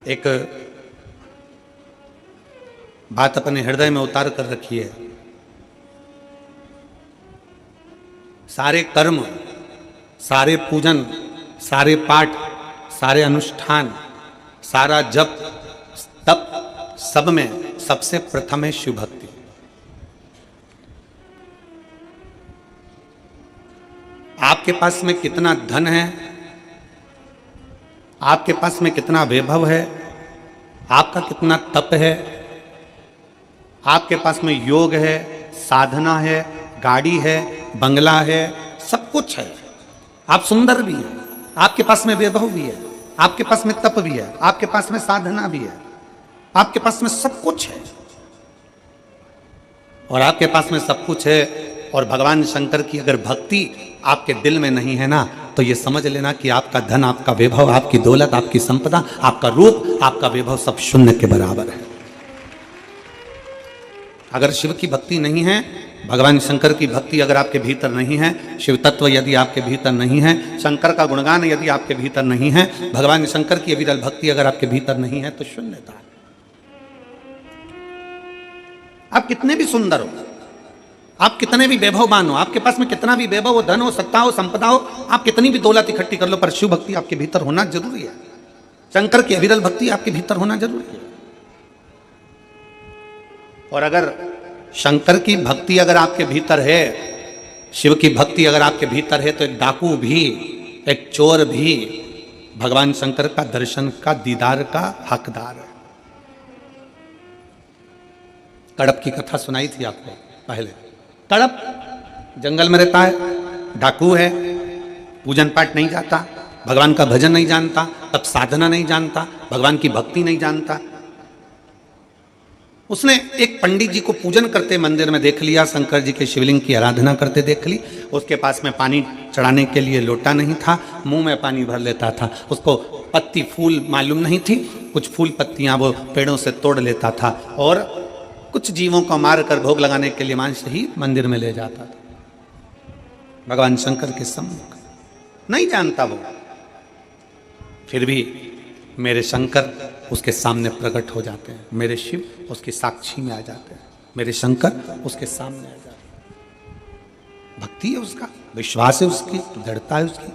एक बात अपने हृदय में उतार कर रखी है। सारे कर्म, सारे पूजन, सारे पाठ, सारे अनुष्ठान, सारा जप तप, सब में सबसे प्रथम है शिव भक्ति। आपके पास में कितना धन है, आपके पास में कितना वैभव है, आपका कितना तप है, आपके पास में योग है, साधना है, गाड़ी है, बंगला है, सब कुछ है, आप सुंदर भी हैं, आपके पास में वैभव भी है, आपके पास में तप भी है, आपके पास में साधना भी है, आपके पास में सब कुछ है, और आपके पास में सब कुछ है और भगवान शंकर की अगर भक्ति आपके दिल में नहीं है ना, तो ये समझ लेना कि आपका धन, आपका वैभव, आपकी दौलत, आपकी संपदा, आपका रूप, आपका वैभव सब शून्य के बराबर है। अगर शिव की भक्ति नहीं है, भगवान शंकर की भक्ति अगर आपके भीतर नहीं है, शिव तत्व यदि आपके भीतर नहीं है, शंकर का गुणगान यदि आपके भीतर नहीं है, भगवान शंकर की अविरल भक्ति अगर आपके भीतर नहीं है, तो शून्यता है। आप कितने भी सुंदर हो, आप कितने भी वैभववान हो, आपके पास में कितना भी वैभव हो, धन हो, सत्ता हो, संपदा हो, आप कितनी भी दौलत इकट्ठी कर लो, पर शिव भक्ति आपके भीतर होना जरूरी है। शंकर की अविरल भक्ति आपके भीतर होना जरूरी है। और अगर शंकर की भक्ति अगर आपके भीतर है, शिव की भक्ति अगर आपके भीतर है, तो एक डाकू भी, एक चोर भी भगवान शंकर का दर्शन का, दीदार का हकदार है। कड़प की कथा सुनाई थी आपको पहले। कड़प जंगल में रहता है, डाकू है, पूजन पाठ नहीं जाता, भगवान का भजन नहीं जानता, तब साधना नहीं जानता, भगवान की भक्ति नहीं जानता। उसने एक पंडित जी को पूजन करते मंदिर में देख लिया, शंकर जी के शिवलिंग की आराधना करते देख ली। उसके पास में पानी चढ़ाने के लिए लोटा नहीं था, मुंह में पानी भर लेता था। उसको पत्ती फूल मालूम नहीं थी, कुछ फूल पत्तियां वो पेड़ों से तोड़ लेता था और कुछ जीवों को मार कर भोग लगाने के लिए मांस ही मंदिर में ले जाता था। भगवान शंकर के सम्मुख नहीं जानता वो, फिर भी मेरे शंकर उसके सामने प्रकट हो जाते हैं, मेरे शिव उसकी साक्षी में आ जाते हैं, मेरे शंकर उसके सामने आ जाते हैं। भक्ति है उसका, विश्वास है उसकी, दृढ़ता है उसकी।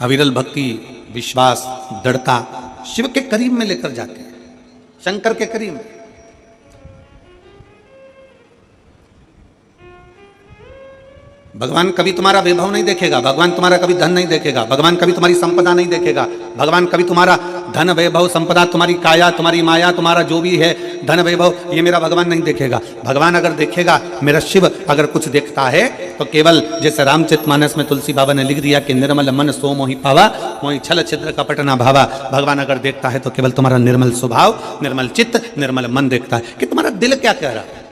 अविरल भक्ति, विश्वास, दृढ़ता शिव के करीब में लेकर जाते हैं, शंकर के करीब। भगवान कभी तुम्हारा वैभव नहीं देखेगा, भगवान तुम्हारा कभी धन नहीं देखेगा, भगवान कभी तुम्हारी संपदा नहीं देखेगा, भगवान कभी तुम्हारा धन वैभव संपदा, तुम्हारी काया, तुम्हारी माया, तुम्हारा जो भी है धन वैभव, ये मेरा भगवान नहीं देखेगा। भगवान अगर देखेगा, मेरा शिव अगर कुछ देखता है, तो केवल जैसे रामचरितमानस में तुलसी बाबा ने लिख दिया कि निर्मल मन सो मोहि पावा, मोहि छल छिद्र कपट न भावा। भगवान अगर देखता है तो केवल तुम्हारा निर्मल स्वभाव, निर्मल चित्त, निर्मल मन देखता है कि तुम्हारा दिल क्या कह रहा है।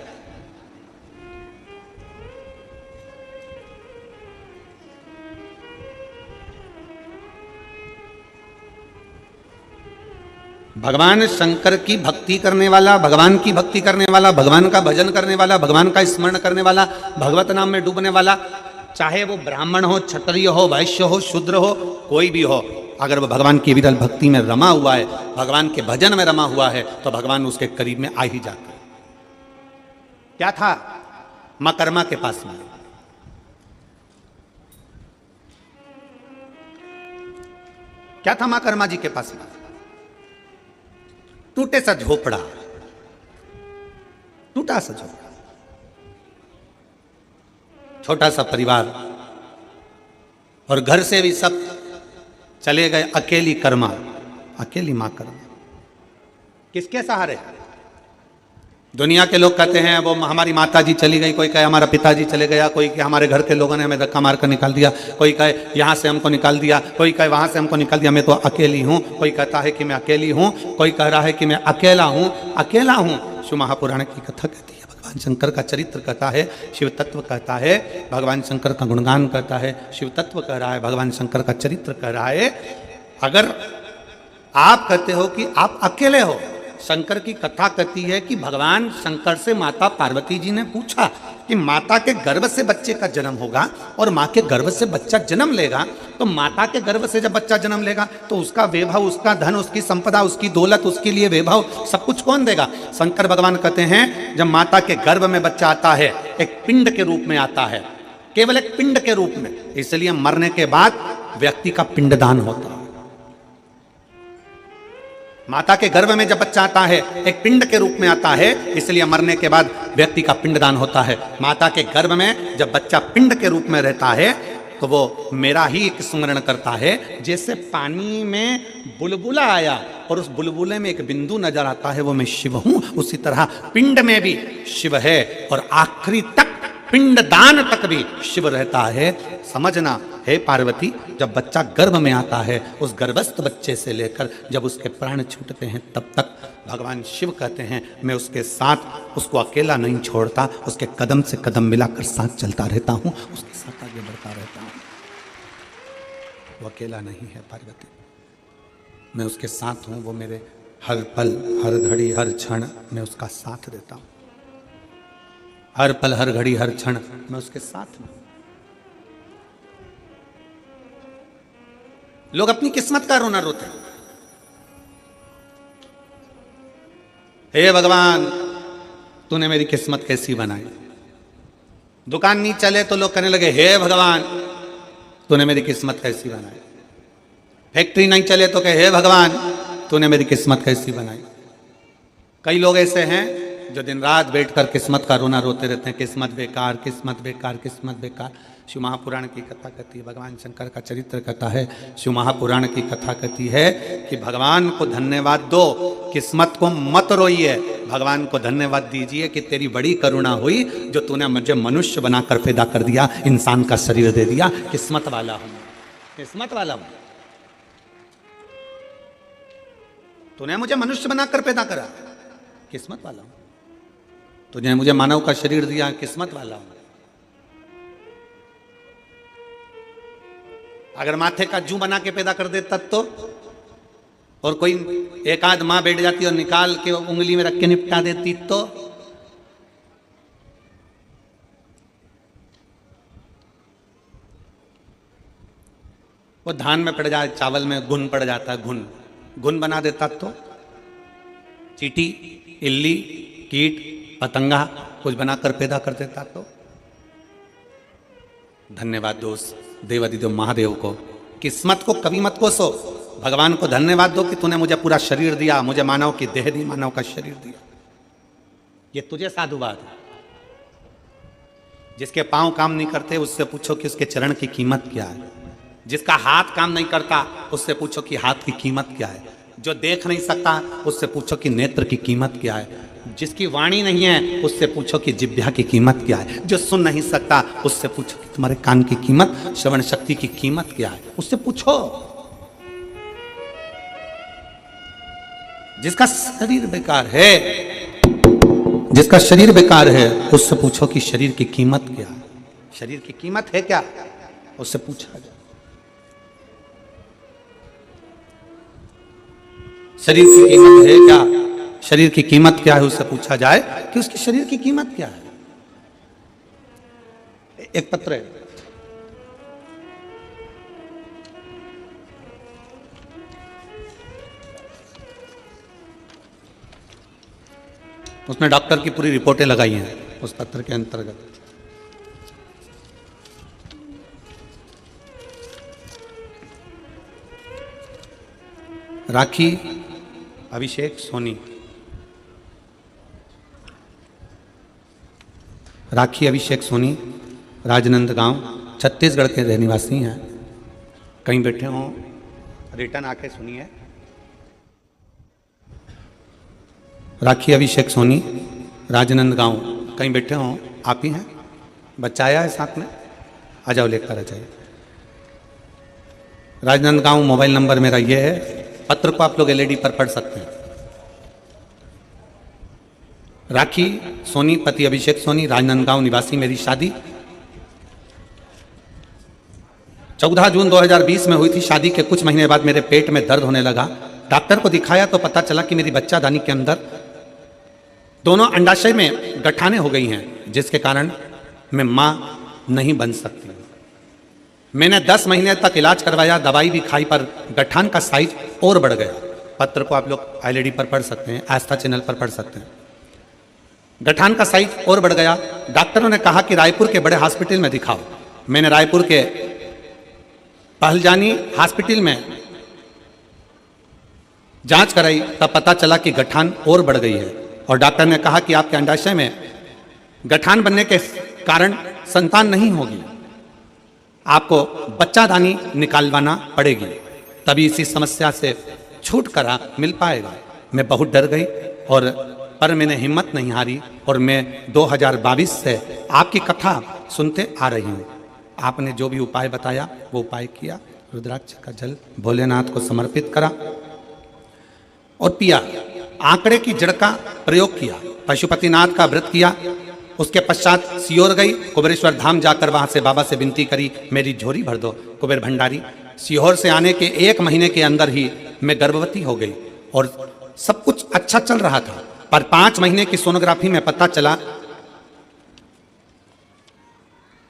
भगवान शंकर की भक्ति करने वाला, भगवान की भक्ति करने वाला, भगवान का भजन करने वाला, भगवान का स्मरण करने वाला, भगवत नाम में डूबने वाला, चाहे वो ब्राह्मण हो, क्षत्रिय हो, वैश्य हो, शूद्र हो, कोई भी हो, अगर वो भगवान की विरल भक्ति में रमा हुआ है, भगवान के भजन में रमा हुआ है, तो भगवान उसके करीब में आ ही जाता है। क्या था मां कर्मा के पास में? क्या था मां कर्मा जी के पास में? टूटे सा झोपड़ा, टूटा सा झोपड़ा, छोटा सा परिवार, और घर से भी सब चले गए, अकेली कर्मा, अकेली मां कर्मा। किसके सहारे? दुनिया के लोग कहते हैं वो हमारी माता जी चली गई, कोई कहे हमारा पिताजी चले गया, कोई कहे हमारे घर के लोगों ने हमें धक्का मार कर निकाल दिया, कोई कहे यहाँ से हमको निकाल दिया, कोई कहे वहाँ से हमको निकाल दिया, मैं तो अकेली हूँ, कोई कहता है कि मैं अकेली हूँ, कोई कह रहा है कि मैं अकेला हूँ, अकेला हूँ। शिव महापुराण की कथा कहती है, भगवान शंकर का चरित्र कहता है, शिव तत्व कहता है, भगवान शंकर का गुणगान कहता है, शिव तत्व कह रहा है, भगवान शंकर का चरित्र कह रहा है। अगर आप कहते हो कि आप अकेले हो, शंकर की कथा कहती है कि भगवान शंकर से माता पार्वती जी ने पूछा कि माता के गर्भ से बच्चे का जन्म होगा और माँ के गर्भ से बच्चा जन्म लेगा, तो माता के गर्भ से जब बच्चा जन्म लेगा तो उसका वैभव, उसका धन, उसकी संपदा, उसकी दौलत, उसके लिए वैभव सब कुछ कौन देगा? शंकर भगवान कहते हैं जब माता के गर्भ में बच्चा आता है एक पिंड के रूप में आता है, केवल एक पिंड के रूप में, इसलिए मरने के बाद व्यक्ति का पिंडदान होता है। माता के गर्भ में जब बच्चा आता है एक पिंड के रूप में आता है, इसलिए मरने के बाद व्यक्ति का पिंडदान होता है। माता के गर्भ में जब बच्चा पिंड के रूप में रहता है तो वो मेरा ही एक स्मरण करता है। जैसे पानी में बुलबुला आया और उस बुलबुले में एक बिंदु नजर आता है, वो मैं शिव हूं, उसी तरह पिंड में भी शिव है और आखिरी तक पिंडदान तक भी शिव रहता है। समझना हे पार्वती, जब बच्चा गर्भ में आता है, उस गर्भस्थ बच्चे से लेकर जब उसके प्राण छूटते हैं तब तक भगवान शिव कहते हैं मैं उसके साथ, उसको अकेला नहीं छोड़ता, उसके कदम से कदम मिलाकर साथ चलता रहता हूं, उसके साथ आगे बढ़ता रहता हूं। वो अकेला नहीं है पार्वती, मैं उसके साथ हूं, वो मेरे हर पल, हर घड़ी, हर क्षण मैं उसका साथ देता हूं। हर पल, हर घड़ी, हर क्षण मैं उसके साथ हूं। लोग अपनी किस्मत का रोना रोते हैं। हे भगवान, तूने मेरी किस्मत कैसी बनाई। दुकान नहीं चले तो लोग कहने लगे हे भगवान, तूने मेरी किस्मत कैसी बनाई। फैक्ट्री नहीं चले तो कहे हे भगवान, तूने मेरी किस्मत कैसी बनाई। कई लोग ऐसे हैं जो दिन रात बैठकर किस्मत का रोना रोते रहते हैं, किस्मत बेकार, किस्मत बेकार, किस्मत बेकार। शिव महापुराण की कथा कहती है, भगवान शंकर का चरित्र कहता है, शिव महापुराण की कथा कहती है कि भगवान को धन्यवाद दो, किस्मत को मत रोइए। भगवान को धन्यवाद दीजिए कि तेरी बड़ी करुणा हुई जो तूने मुझे मनुष्य बनाकर पैदा कर दिया, इंसान का शरीर दे दिया। किस्मत वाला हूं, किस्मत वाला हूं, तूने मुझे मनुष्य बनाकर पैदा करा, किस्मत वाला हूं। तुझे मुझे मानव का शरीर दिया, किस्मत वाला हूं। अगर माथे का जू बना के पैदा कर देता तो, और कोई एक आध मां बैठ जाती और निकाल के उंगली में रख के निपटा देती तो, वो धान में पड़ जाए, चावल में घुन पड़ जाता है, घुन बना देता तो, चींटी, इल्ली, कीट, पतंगा कुछ बनाकर पैदा कर देता तो। धन्यवाद दोस्त देवादिदेव महादेव को, किस्मत को कभी मत कोसो, भगवान को धन्यवाद दो कि तूने मुझे पूरा शरीर दिया, मुझे मानव की देह दी, मानव का शरीर दिया। ये तुझे साधुवाद है। जिसके पांव काम नहीं करते उससे पूछो कि उसके चरण की कीमत क्या है। जिसका हाथ काम नहीं करता उससे पूछो कि हाथ की कीमत क्या है। जो देख नहीं सकता उससे पूछो कि नेत्र की कीमत क्या है। जिसकी वाणी नहीं है उससे पूछो कि जिह्वा की कीमत क्या है। जो सुन नहीं सकता उससे पूछो कि तुम्हारे कान की कीमत, श्रवण शक्ति की कीमत क्या है, उससे पूछो। जिसका शरीर बेकार है, जिसका शरीर बेकार है उससे पूछो कि शरीर की कीमत क्या है। शरीर की कीमत है क्या, उससे पूछा जाए। शरीर की कीमत है क्या, शरीर की कीमत क्या है, उससे पूछा जाए कि उसकी शरीर की कीमत क्या है। एक पत्र है, उसमें डॉक्टर की पूरी रिपोर्टें लगाई हैं उस पत्र के अंतर्गत। राखी अभिषेक सोनी, राखी अभिषेक सोनी राजनंदगांव छत्तीसगढ़ के रहने निवासी हैं। कहीं बैठे हों रिटर्न आके सुनिए। राखी अभिषेक सोनी राजनंदगांव, कहीं बैठे हों, आप ही हैं? बच्चा आया है साथ में, आ जाओ लेकर आ जाइए। राजनंदगांव मोबाइल नंबर मेरा ये है, पत्र को आप लोग एलईडी पर पढ़ सकते हैं। राखी सोनी पति अभिषेक सोनी राजनांदगांव निवासी, मेरी शादी 14 जून 2020 में हुई थी। शादी के कुछ महीने बाद मेरे पेट में दर्द होने लगा। डॉक्टर को दिखाया तो पता चला कि मेरी बच्चादानी के अंदर दोनों अंडाशय में गठाने हो गई हैं, जिसके कारण मैं माँ नहीं बन सकती। मैंने 10 महीने तक इलाज करवाया, दवाई भी खाई, पर गठान का साइज और बढ़ गया। पत्र को आप लोग एलईडी पर पढ़ सकते हैं, आस्था चैनल पर पढ़ सकते हैं। गठान का साइज और बढ़ गया। डॉक्टरों ने कहा कि रायपुर के बड़े हॉस्पिटल में दिखाओ। मैंने रायपुर के पहलजानी हॉस्पिटल में जांच कराई, तब पता चला कि गठान और बढ़ गई है। और डॉक्टर ने कहा कि आपके अंडाशय में गठान बनने के कारण संतान नहीं होगी, आपको बच्चादानी निकालवाना पड़ेगी, तभी इसी समस्या से छुटकारा मिल पाएगा। मैं बहुत डर गई, और पर मैंने हिम्मत नहीं हारी, और मैं 2022 से आपकी कथा सुनते आ रही हूँ। आपने जो भी उपाय बताया वो उपाय किया। रुद्राक्ष का जल भोलेनाथ को समर्पित करा और पिया। आंकड़े की जड़ का प्रयोग किया, पशुपतिनाथ का व्रत किया। उसके पश्चात सीहोर गई, कुबेरेश्वर धाम जाकर वहां से बाबा से विनती करी, मेरी झोली भर दो कुबेर भंडारी। सीहोर से आने के 1 महीने के अंदर ही मैं गर्भवती हो गई, और सब कुछ अच्छा चल रहा था। पर 5 महीने की सोनोग्राफी में पता चला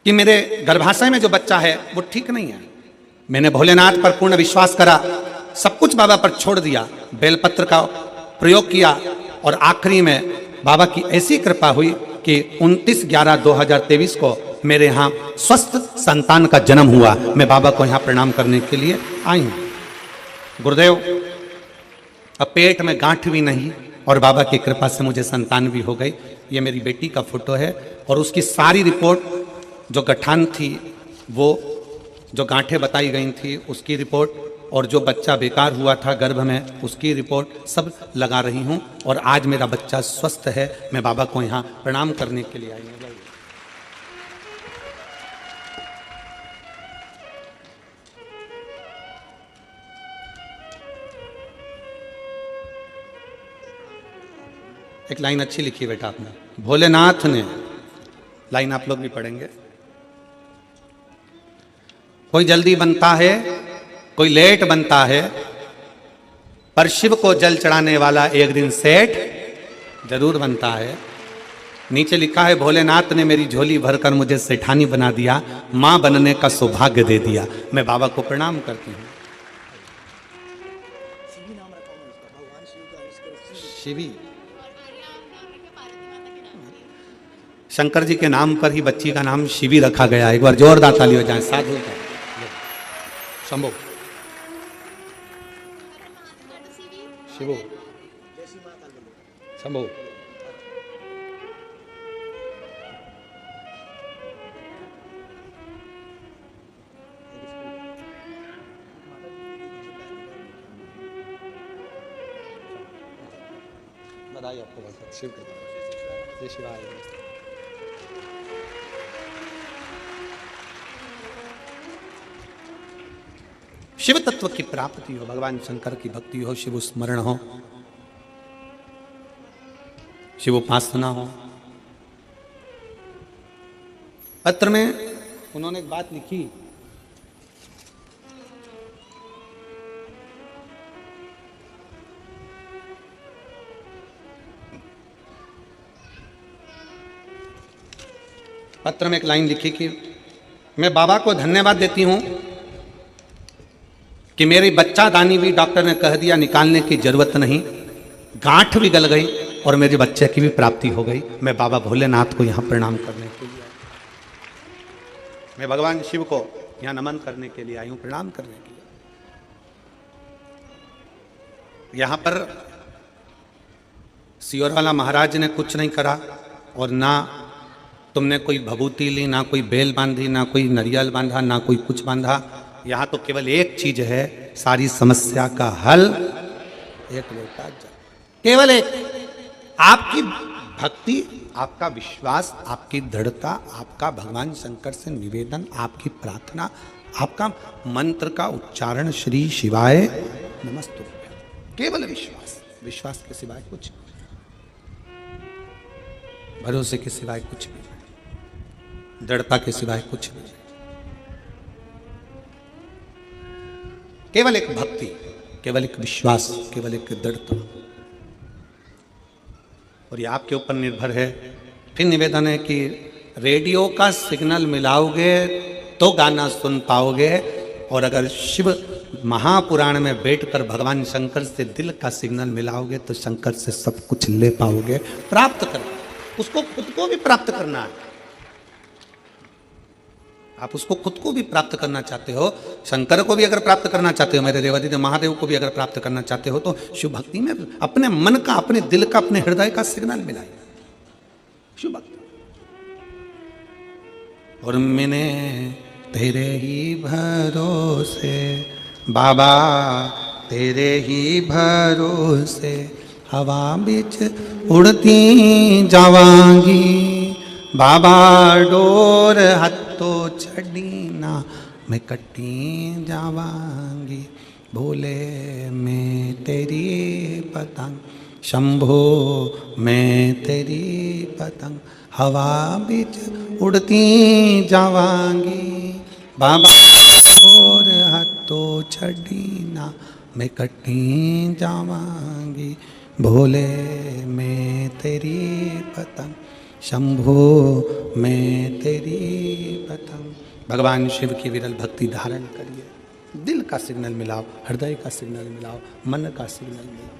कि मेरे गर्भाशय में जो बच्चा है वो ठीक नहीं है। मैंने भोलेनाथ पर पूर्ण विश्वास करा, सब कुछ बाबा पर छोड़ दिया, बेलपत्र का प्रयोग किया, और आखिरी में बाबा की ऐसी कृपा हुई कि 29/11/2023 को मेरे यहाँ स्वस्थ संतान का जन्म हुआ। मैं बाबा को यहाँ प्रणाम करने के लिए आई हूँ। गुरुदेव, अब पेट में गांठ भी नहीं, और बाबा की कृपा से मुझे संतान भी हो गई। ये मेरी बेटी का फोटो है, और उसकी सारी रिपोर्ट जो गठान थी, वो जो गांठें बताई गई थी उसकी रिपोर्ट, और जो बच्चा बेकार हुआ था गर्भ में उसकी रिपोर्ट सब लगा रही हूँ। और आज मेरा बच्चा स्वस्थ है। मैं बाबा को यहाँ प्रणाम करने के लिए आई हूँ। एक लाइन अच्छी लिखी बेटा आपने, भोलेनाथ ने, लाइन आप लोग भी पढ़ेंगे। कोई जल्दी बनता है, कोई लेट बनता है, पर शिव को जल चढ़ाने वाला एक दिन सेठ जरूर बनता है। नीचे लिखा है, भोलेनाथ ने मेरी झोली भरकर मुझे सेठानी बना दिया, मां बनने का सौभाग्य दे दिया। मैं बाबा को प्रणाम करती हूँ। शिवी, शंकर जी के नाम पर ही बच्ची का नाम शिवी रखा गया। एक बार जोरदार ताली हो जाए। साधु का शंभो, शिवो, शंभो। बधाई आपको, बहुत शिव के जय शिवाय। शिव तत्व की प्राप्ति हो, भगवान शंकर की भक्ति हो, शिव स्मरण हो, शिव उपासना हो। पत्र में उन्होंने एक बात लिखी, पत्र में एक लाइन लिखी कि मैं बाबा को धन्यवाद देती हूं कि मेरी बच्चा दानी भी डॉक्टर ने कह दिया निकालने की जरूरत नहीं, गांठ भी गल गई और मेरे बच्चे की भी प्राप्ति हो गई। मैं बाबा भोलेनाथ को यहाँ प्रणाम करने के लिए, मैं भगवान शिव को यहाँ नमन करने के लिए आई हूँ, प्रणाम करने के लिए। यहाँ पर सीहोर वाला महाराज ने कुछ नहीं करा, और ना तुमने कोई भभूति ली, ना कोई बेल बांधी, ना कोई नारियल बांधा, ना कोई कुछ बांधा। यहाँ तो केवल एक चीज है, सारी समस्या का हल, एक लोटा जल, केवल एक। आपकी भक्ति, आपका विश्वास, आपकी दृढ़ता, आपका भगवान शंकर से निवेदन, आपकी प्रार्थना, आपका मंत्र का उच्चारण, श्री शिवाय नमस्तुभ्यं, केवल विश्वास। विश्वास के सिवाय कुछ नहीं, भरोसे के सिवाय कुछ भी नहीं, दृढ़ता के सिवाय कुछ नहीं, केवल एक भक्ति, केवल एक विश्वास, केवल एक दृढ़ता। और ये आपके ऊपर निर्भर है। फिर निवेदन है कि रेडियो का सिग्नल मिलाओगे तो गाना सुन पाओगे, और अगर शिव महापुराण में बैठकर भगवान शंकर से दिल का सिग्नल मिलाओगे तो शंकर से सब कुछ ले पाओगे, प्राप्त कर। उसको खुद को भी प्राप्त करना है। आप उसको खुद को भी प्राप्त करना चाहते हो, शंकर को भी अगर प्राप्त करना चाहते हो, मेरे देवादिदेव महादेव को भी अगर प्राप्त करना चाहते हो, तो शिव भक्ति में अपने मन का, अपने दिल का, अपने हृदय का सिग्नल मिलाइए, शिव भक्ति। और मैंने तेरे ही भरोसे बाबा, तेरे ही भरोसे हवा बिच उड़ती जावांगी, बाबा डोर हथो छड़ी ना मैं कटी जावांगी, भोले मैं तेरी पतंग, शंभो मैं तेरी पतंग, हवा बिच उड़ती जावांगी, बाबा और हथो छड़ी ना मैं कटी जावांगी, भोले मैं तेरी पतंग, शंभो मैं तेरी पतंग। भगवान शिव की विरल भक्ति धारण करिए, दिल का सिग्नल मिलाओ, हृदय का सिग्नल मिलाओ, मन का सिग्नल मिलाओ।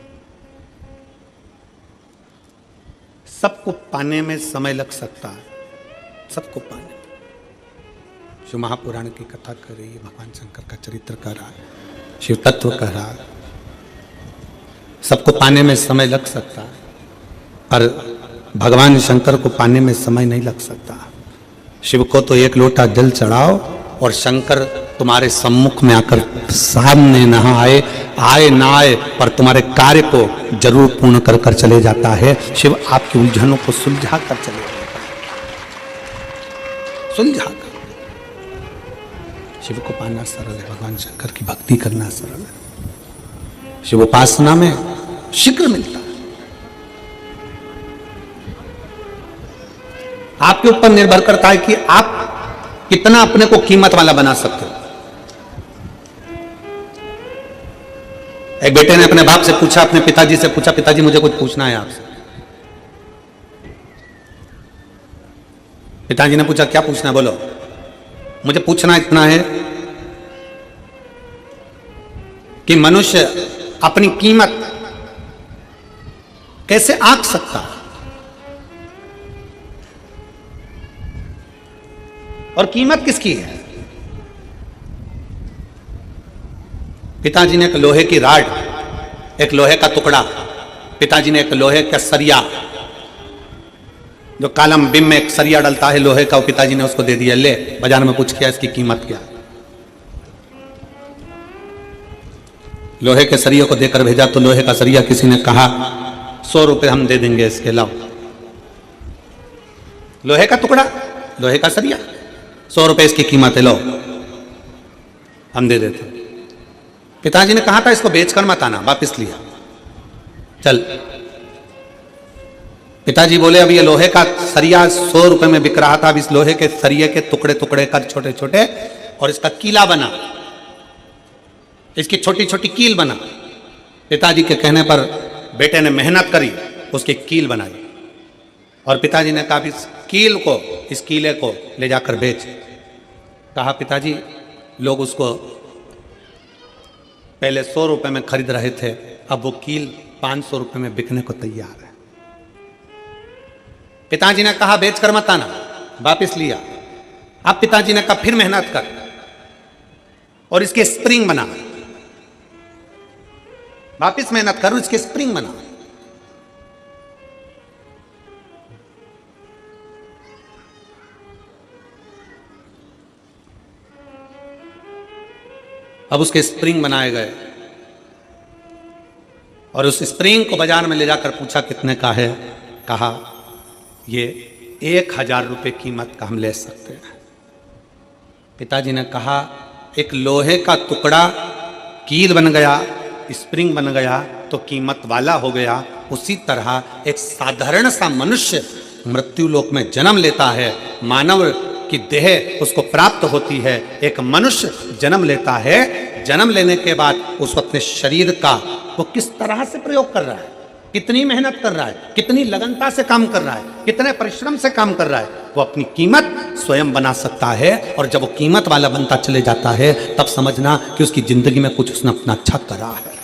सबको पाने में समय लग सकता है, सबको पाने। शिव महापुराण की कथा कर रही है, भगवान शंकर का चरित्र कर रहा है, शिव तत्व कर रहा है। सबको पाने में समय लग सकता है, पर भगवान शंकर को पाने में समय नहीं लग सकता। शिव को तो एक लोटा जल चढ़ाओ और शंकर तुम्हारे सम्मुख में आकर सामने न आए ना आए, पर तुम्हारे कार्य को जरूर पूर्ण कर कर चले जाता है। शिव आपकी उलझनों को सुलझा कर चले जाता है, सुलझा कर। शिव को पाना सरल है, भगवान शंकर की भक्ति करना सरल है। शिव उपासना में शीघ्र मिलता है। आपके ऊपर निर्भर करता है कि आप कितना अपने को कीमत वाला बना सकते हो। एक बेटे ने अपने बाप से पूछा, अपने पिताजी से पूछा, पिताजी मुझे कुछ पूछना है आपसे। पिताजी ने पूछा, क्या पूछना है, बोलो। मुझे पूछना इतना है कि मनुष्य अपनी कीमत कैसे आंक सकता है, और कीमत किसकी है। पिताजी ने एक लोहे की राड, एक लोहे का टुकड़ा, पिताजी ने एक लोहे का सरिया, जो कालम बिम में एक सरिया डलता है लोहे का, वो पिताजी ने उसको दे दिया, ले बाजार में पूछ किया इसकी कीमत क्या। लोहे के सरिये को देकर भेजा तो लोहे का सरिया किसी ने कहा 100 रुपए हम दे देंगे इसके, लाओ। लोहे का टुकड़ा, लोहे का सरिया, 100 रुपए इसकी कीमत है, लो हम दे देते। पिताजी ने कहा था इसको बेचकर मत आना, वापिस लिया, चल। पिताजी बोले अब ये लोहे का सरिया 100 रुपए में बिक रहा था, अब इस लोहे के सरिये के टुकड़े टुकड़े कर छोटे छोटे, और इसका कीला बना, इसकी छोटी छोटी कील बना। पिताजी के कहने पर बेटे ने मेहनत करी, उसकी कील बनाई, और पिताजी ने कहा इस कील को, इस कीले को ले जाकर बेच। कहा पिताजी लोग उसको पहले 100 रुपए में खरीद रहे थे, अब वो कील 500 रुपए में बिकने को तैयार है। पिताजी ने कहा बेचकर मत आना, वापिस लिया। अब पिताजी ने कहा फिर मेहनत कर और इसके स्प्रिंग बना, वापिस मेहनत कर, इसके स्प्रिंग बना। अब उसके स्प्रिंग बनाए गए, और उस स्प्रिंग को बाजार में ले जाकर पूछा कितने का है। कहा ये 1000 रुपए कीमत का हम ले सकते हैं। पिताजी ने कहा एक लोहे का टुकड़ा कील बन गया, स्प्रिंग बन गया तो कीमत वाला हो गया। उसी तरह एक साधारण सा मनुष्य मृत्यु लोक में जन्म लेता है, मानव की देह उसको प्राप्त होती है। एक मनुष्य जन्म लेता है, जन्म लेने के बाद उसको अपने शरीर का वो किस तरह से प्रयोग कर रहा है, कितनी मेहनत कर रहा है, कितनी लगनता से काम कर रहा है, कितने परिश्रम से काम कर रहा है, वो अपनी कीमत स्वयं बना सकता है। और जब वो कीमत वाला बनता चले जाता है तब समझना कि उसकी जिंदगी में कुछ उसने अपना अच्छा करा है,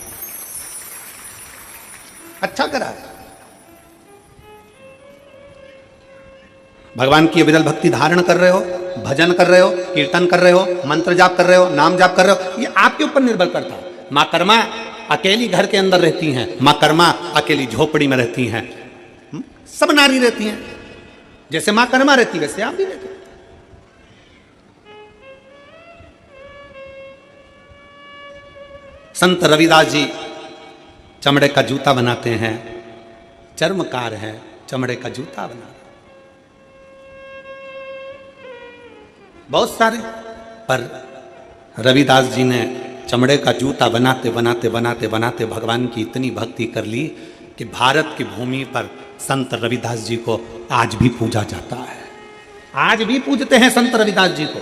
अच्छा करा है। भगवान की विरल भक्ति धारण कर रहे हो, भजन कर रहे हो, कीर्तन कर रहे हो, मंत्र जाप कर रहे हो, नाम जाप कर रहे हो, ये आपके ऊपर निर्भर करता है। मां कर्मा अकेली घर के अंदर रहती हैं, मां कर्मा अकेली झोपड़ी में रहती हैं, सब नारी रहती हैं। जैसे मां कर्मा रहती वैसे आप भी रहते। संत रविदास जी चमड़े का जूता बनाते हैं, चर्मकार हैं, चमड़े का जूता बना, बहुत सारे। पर रविदास जी ने चमड़े का जूता बनाते बनाते बनाते बनाते भगवान की इतनी भक्ति कर ली कि भारत की भूमि पर संत रविदास जी को आज भी पूजा जाता है। आज भी पूजते हैं संत रविदास जी को।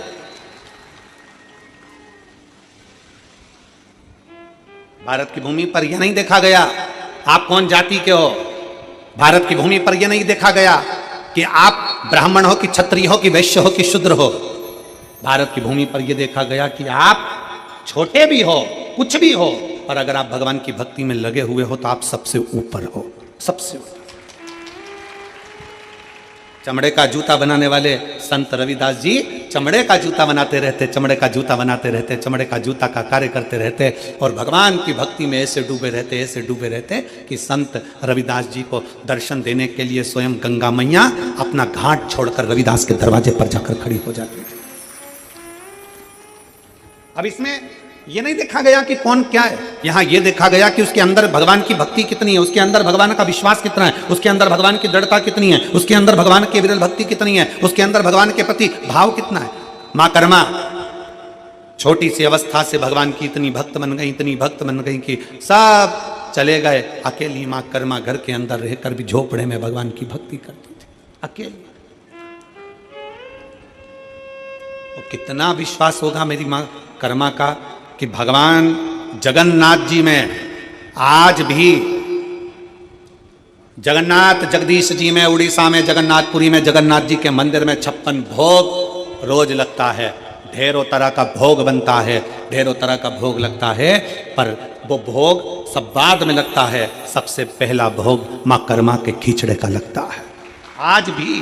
भारत की भूमि पर यह नहीं देखा गया आप कौन जाति के हो। भारत की भूमि पर यह नहीं देखा गया कि आप ब्राह्मण हो कि क्षत्रिय हो कि वैश्य हो कि शूद्र हो। भारत की भूमि पर यह देखा गया कि आप छोटे भी हो, कुछ भी हो, और अगर आप भगवान की भक्ति में लगे हुए हो तो आप सबसे ऊपर हो, सबसे ऊपर। चमड़े का जूता बनाने वाले संत रविदास जी चमड़े का जूता बनाते रहते, चमड़े का जूता बनाते रहते, चमड़े का जूता का कार्य करते रहते और भगवान की भक्ति में ऐसे डूबे रहते, ऐसे डूबे रहते कि संत रविदास जी को दर्शन देने के लिए स्वयं गंगा मैया अपना घाट छोड़कर रविदास के दरवाजे पर जाकर खड़ी हो जाती थी। अब इसमें यह नहीं देखा गया कि कौन क्या है, यहां यह देखा गया कि उसके अंदर भगवान की भक्ति कितनी है, उसके अंदर भगवान का विश्वास कितना है, उसके अंदर भगवान की दृढ़ता कितनी है, उसके अंदर भगवान की विरल भक्ति कितनी है, उसके अंदर भगवान के प्रति भाव कितना है। मां कर्मा छोटी सी अवस्था से भगवान की इतनी भक्त बन गई, इतनी भक्त बन गई कि सब चले गए। अकेली मां कर्मा घर के अंदर रहकर भी झोपड़े में भगवान की भक्ति करती थी, अकेली। और कितना विश्वास होगा मेरी मां कर्मा का कि भगवान जगन्नाथ जी में आज भी, जगन्नाथ जगदीश जी में, उड़ीसा में जगन्नाथपुरी में जगन्नाथ जी के मंदिर में 56 भोग रोज लगता है। ढेरों तरह का भोग बनता है, ढेरों तरह का भोग लगता है, पर वो भोग सब बाद में लगता है। सबसे पहला भोग मां कर्मा के खिचड़े का लगता है। आज भी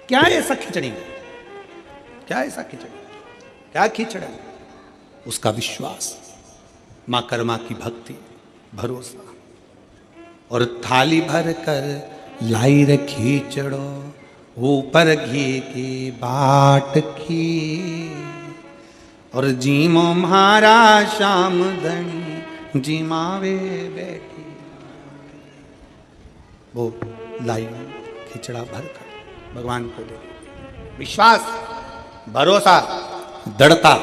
क्या है ऐसा खिचड़ी, क्या ऐसा खिचड़ी, क्या खिचड़ा? उसका विश्वास, मां कर्मा की भक्ति, भरोसा। और थाली भर कर लाई रे खिचड़ो, ऊपर घी की बाट की, और जीमो म्हारा श्याम धनी, जीमावे बैठी। वो लाई खिचड़ा भर कर भगवान को दे। विश्वास, भरोसा, दृढ़ता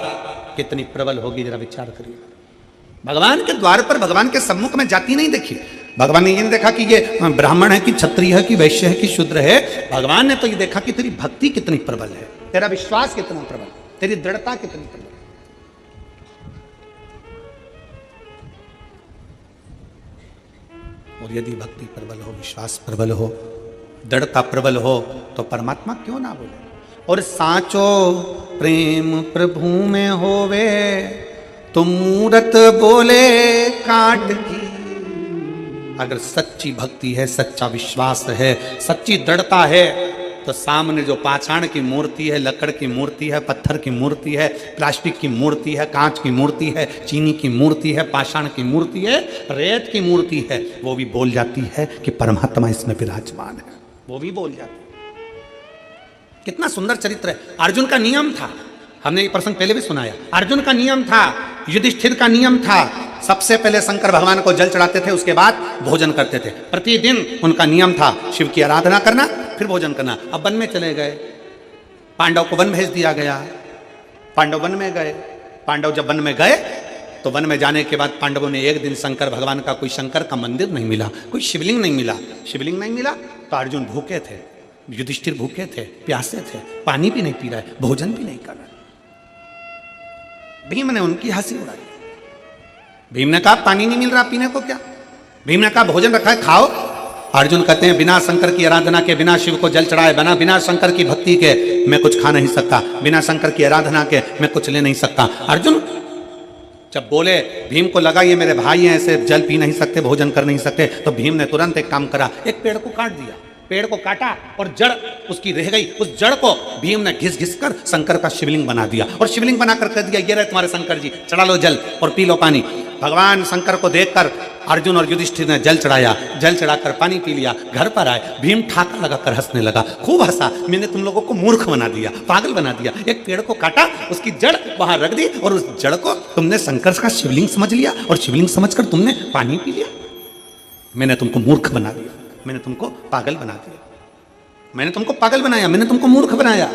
कितनी प्रबल होगी, जरा विचार करिए। भगवान के द्वार पर, भगवान के सम्मुख में जाति नहीं देखी। भगवान ने ये नहीं देखा कि ये ब्राह्मण है कि क्षत्रिय है कि वैश्य है कि शूद्र है। भगवान ने तो ये देखा कि तेरी भक्ति कितनी प्रबल है, तेरा विश्वास कितना प्रबल, तेरी दृढ़ता कितनी प्रबल। और यदि भक्ति प्रबल हो, विश्वास प्रबल हो, दृढ़ता प्रबल हो तो परमात्मा क्यों ना बोले। और साचो प्रेम प्रभु में होवे तो मूरत बोले काट की। अगर सच्ची भक्ति है, सच्चा विश्वास है, सच्ची दृढ़ता है, तो सामने जो पाषाण की मूर्ति है, लकड़ की मूर्ति है, पत्थर की मूर्ति है, प्लास्टिक की मूर्ति है, कांच की मूर्ति है, चीनी की मूर्ति है, पाषाण की मूर्ति है, रेत की मूर्ति है, वो भी बोल जाती है कि परमात्मा इसमें विराजमान है। वो भी बोल जाती है। कितना सुंदर चरित्र है। अर्जुन का नियम था, हमने ये प्रसंग पहले भी सुनाया। अर्जुन का नियम था, युधिष्ठिर का नियम था, सबसे पहले शंकर भगवान को जल चढ़ाते थे, उसके बाद भोजन करते थे। प्रतिदिन उनका नियम था शिव की आराधना करना, फिर भोजन करना। अब वन में चले गए, पांडव को वन भेज दिया गया। पांडव वन में गए। पांडव जब वन में गए तो वन में जाने के बाद पांडवों ने एक दिन शंकर भगवान का, कोई शंकर का मंदिर नहीं मिला, कोई शिवलिंग नहीं मिला। शिवलिंग नहीं मिला तो अर्जुन भूखे थे, युधिष्ठिर भूखे थे, प्यासे थे, पानी भी नहीं पी रहे, भोजन भी नहीं कर रहे। भीम ने उनकी हंसी उड़ाई। भीम ने कहा पानी नहीं मिल रहा पीने को क्या? भीम ने कहा भोजन रखा है खाओ। अर्जुन कहते हैं बिना शंकर की आराधना के, बिना शिव को जल चढ़ाए, बिना शंकर की भक्ति के मैं कुछ खा नहीं सकता, बिना शंकर की आराधना के मैं कुछ ले नहीं सकता। अर्जुन जब बोले, भीम को लगा ये मेरे भाई हैं, ऐसे जल पी नहीं सकते, भोजन कर नहीं सकते, तो भीम ने तुरंत एक काम करा, एक पेड़ को काट दिया। पेड़ को काटा और जड़ उसकी रह गई, उस जड़ को भीम ने घिस घिस कर शंकर का शिवलिंग बना दिया और शिवलिंग बनाकर कह दिया ये रहे तुम्हारे शंकर जी, चढ़ा लो जल और पी लो पानी। भगवान शंकर को देखकर अर्जुन और युधिष्ठिर ने जल चढ़ाया, जल चढ़ाकर पानी पी लिया। घर पर आए, भीम ठाका लगाकर हंसने लगा, खूब हंसा, मैंने तुम लोगों को मूर्ख बना दिया, पागल बना दिया। एक पेड़ को काटा, उसकी जड़ वहां रख दी और उस जड़ को तुमने शंकर का शिवलिंग समझ लिया और शिवलिंग समझकर तुमने पानी पी लिया। मैंने तुमको मूर्ख बना दिया, मैंने तुमको पागल बना दिया, मैंने तुमको पागल बनाया, मैंने तुमको मूर्ख बनाया।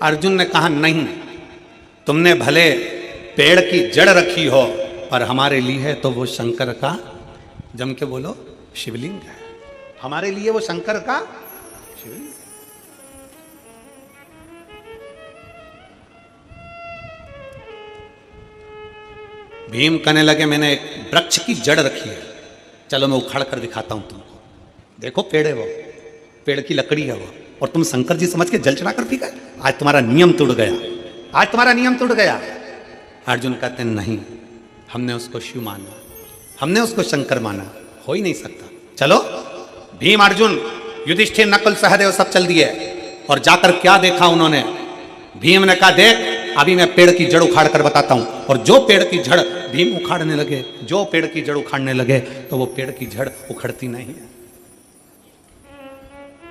अर्जुन ने कहा नहीं, तुमने भले पेड़ की जड़ रखी हो पर हमारे लिए है तो वो शंकर का, जम के बोलो, शिवलिंग है। हमारे लिए वो शंकर का शिवलिंग। भीम कहने लगे मैंने एक वृक्ष की जड़ रखी है, चलो मैं उखाड़ कर दिखाता हूं तुमको, देखो पेड़ है वो, पेड़ की लकड़ी है वो, और तुम शंकर जी समझ के जल चढ़ा कर पी गए। आज तुम्हारा नियम टूट गया, आज तुम्हारा नियम टूट गया। अर्जुन कहते नहीं, हमने उसको शिव माना, हमने उसको शंकर माना, हो ही नहीं सकता। चलो भीम, अर्जुन, युधिष्ठिर, नकुल, सहदेव सब चल दिए और जाकर क्या देखा उन्होंने। भीम ने कहा देख अभी मैं पेड़ की जड़ उखाड़ कर बताता हूं। और जो पेड़ की जड़ भीम उखाड़ने लगे, जो पेड़ की जड़ उखाड़ने लगे तो वो पेड़ की जड़ उखड़ती नहीं है,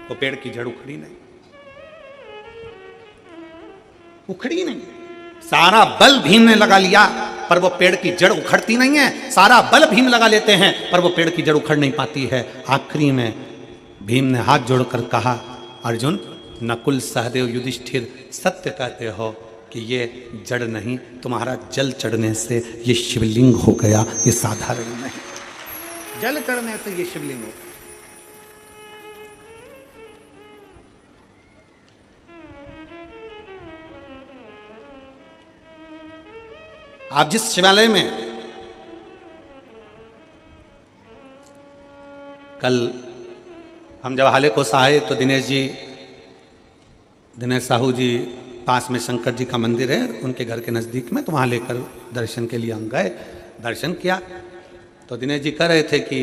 वो पेड़ की जड़ उखड़ी नहीं, उखड़ी नहीं। सारा बल भीम ने लगा लिया पर वो पेड़ की जड़ उखड़ती नहीं है। सारा बल भीम लगा लेते हैं पर वो पेड़ की जड़ उखड़ नहीं पाती है। आखिरी में भीम ने हाथ जोड़कर कहा, अर्जुन, नकुल, सहदेव, युधिष्ठिर, सत्य कहते हो कि ये जड़ नहीं, तुम्हारा जल चढ़ने से ये शिवलिंग हो गया, ये साधारण नहीं, जल चढ़ने से ये शिवलिंग हो। आप जिस शिवालय में कल हम जब हाले को आए तो दिनेश साहू जी पास में शंकर जी का मंदिर है उनके घर के नज़दीक में, तो वहाँ लेकर दर्शन के लिए हम गए, दर्शन किया। तो दिनेश जी कह रहे थे कि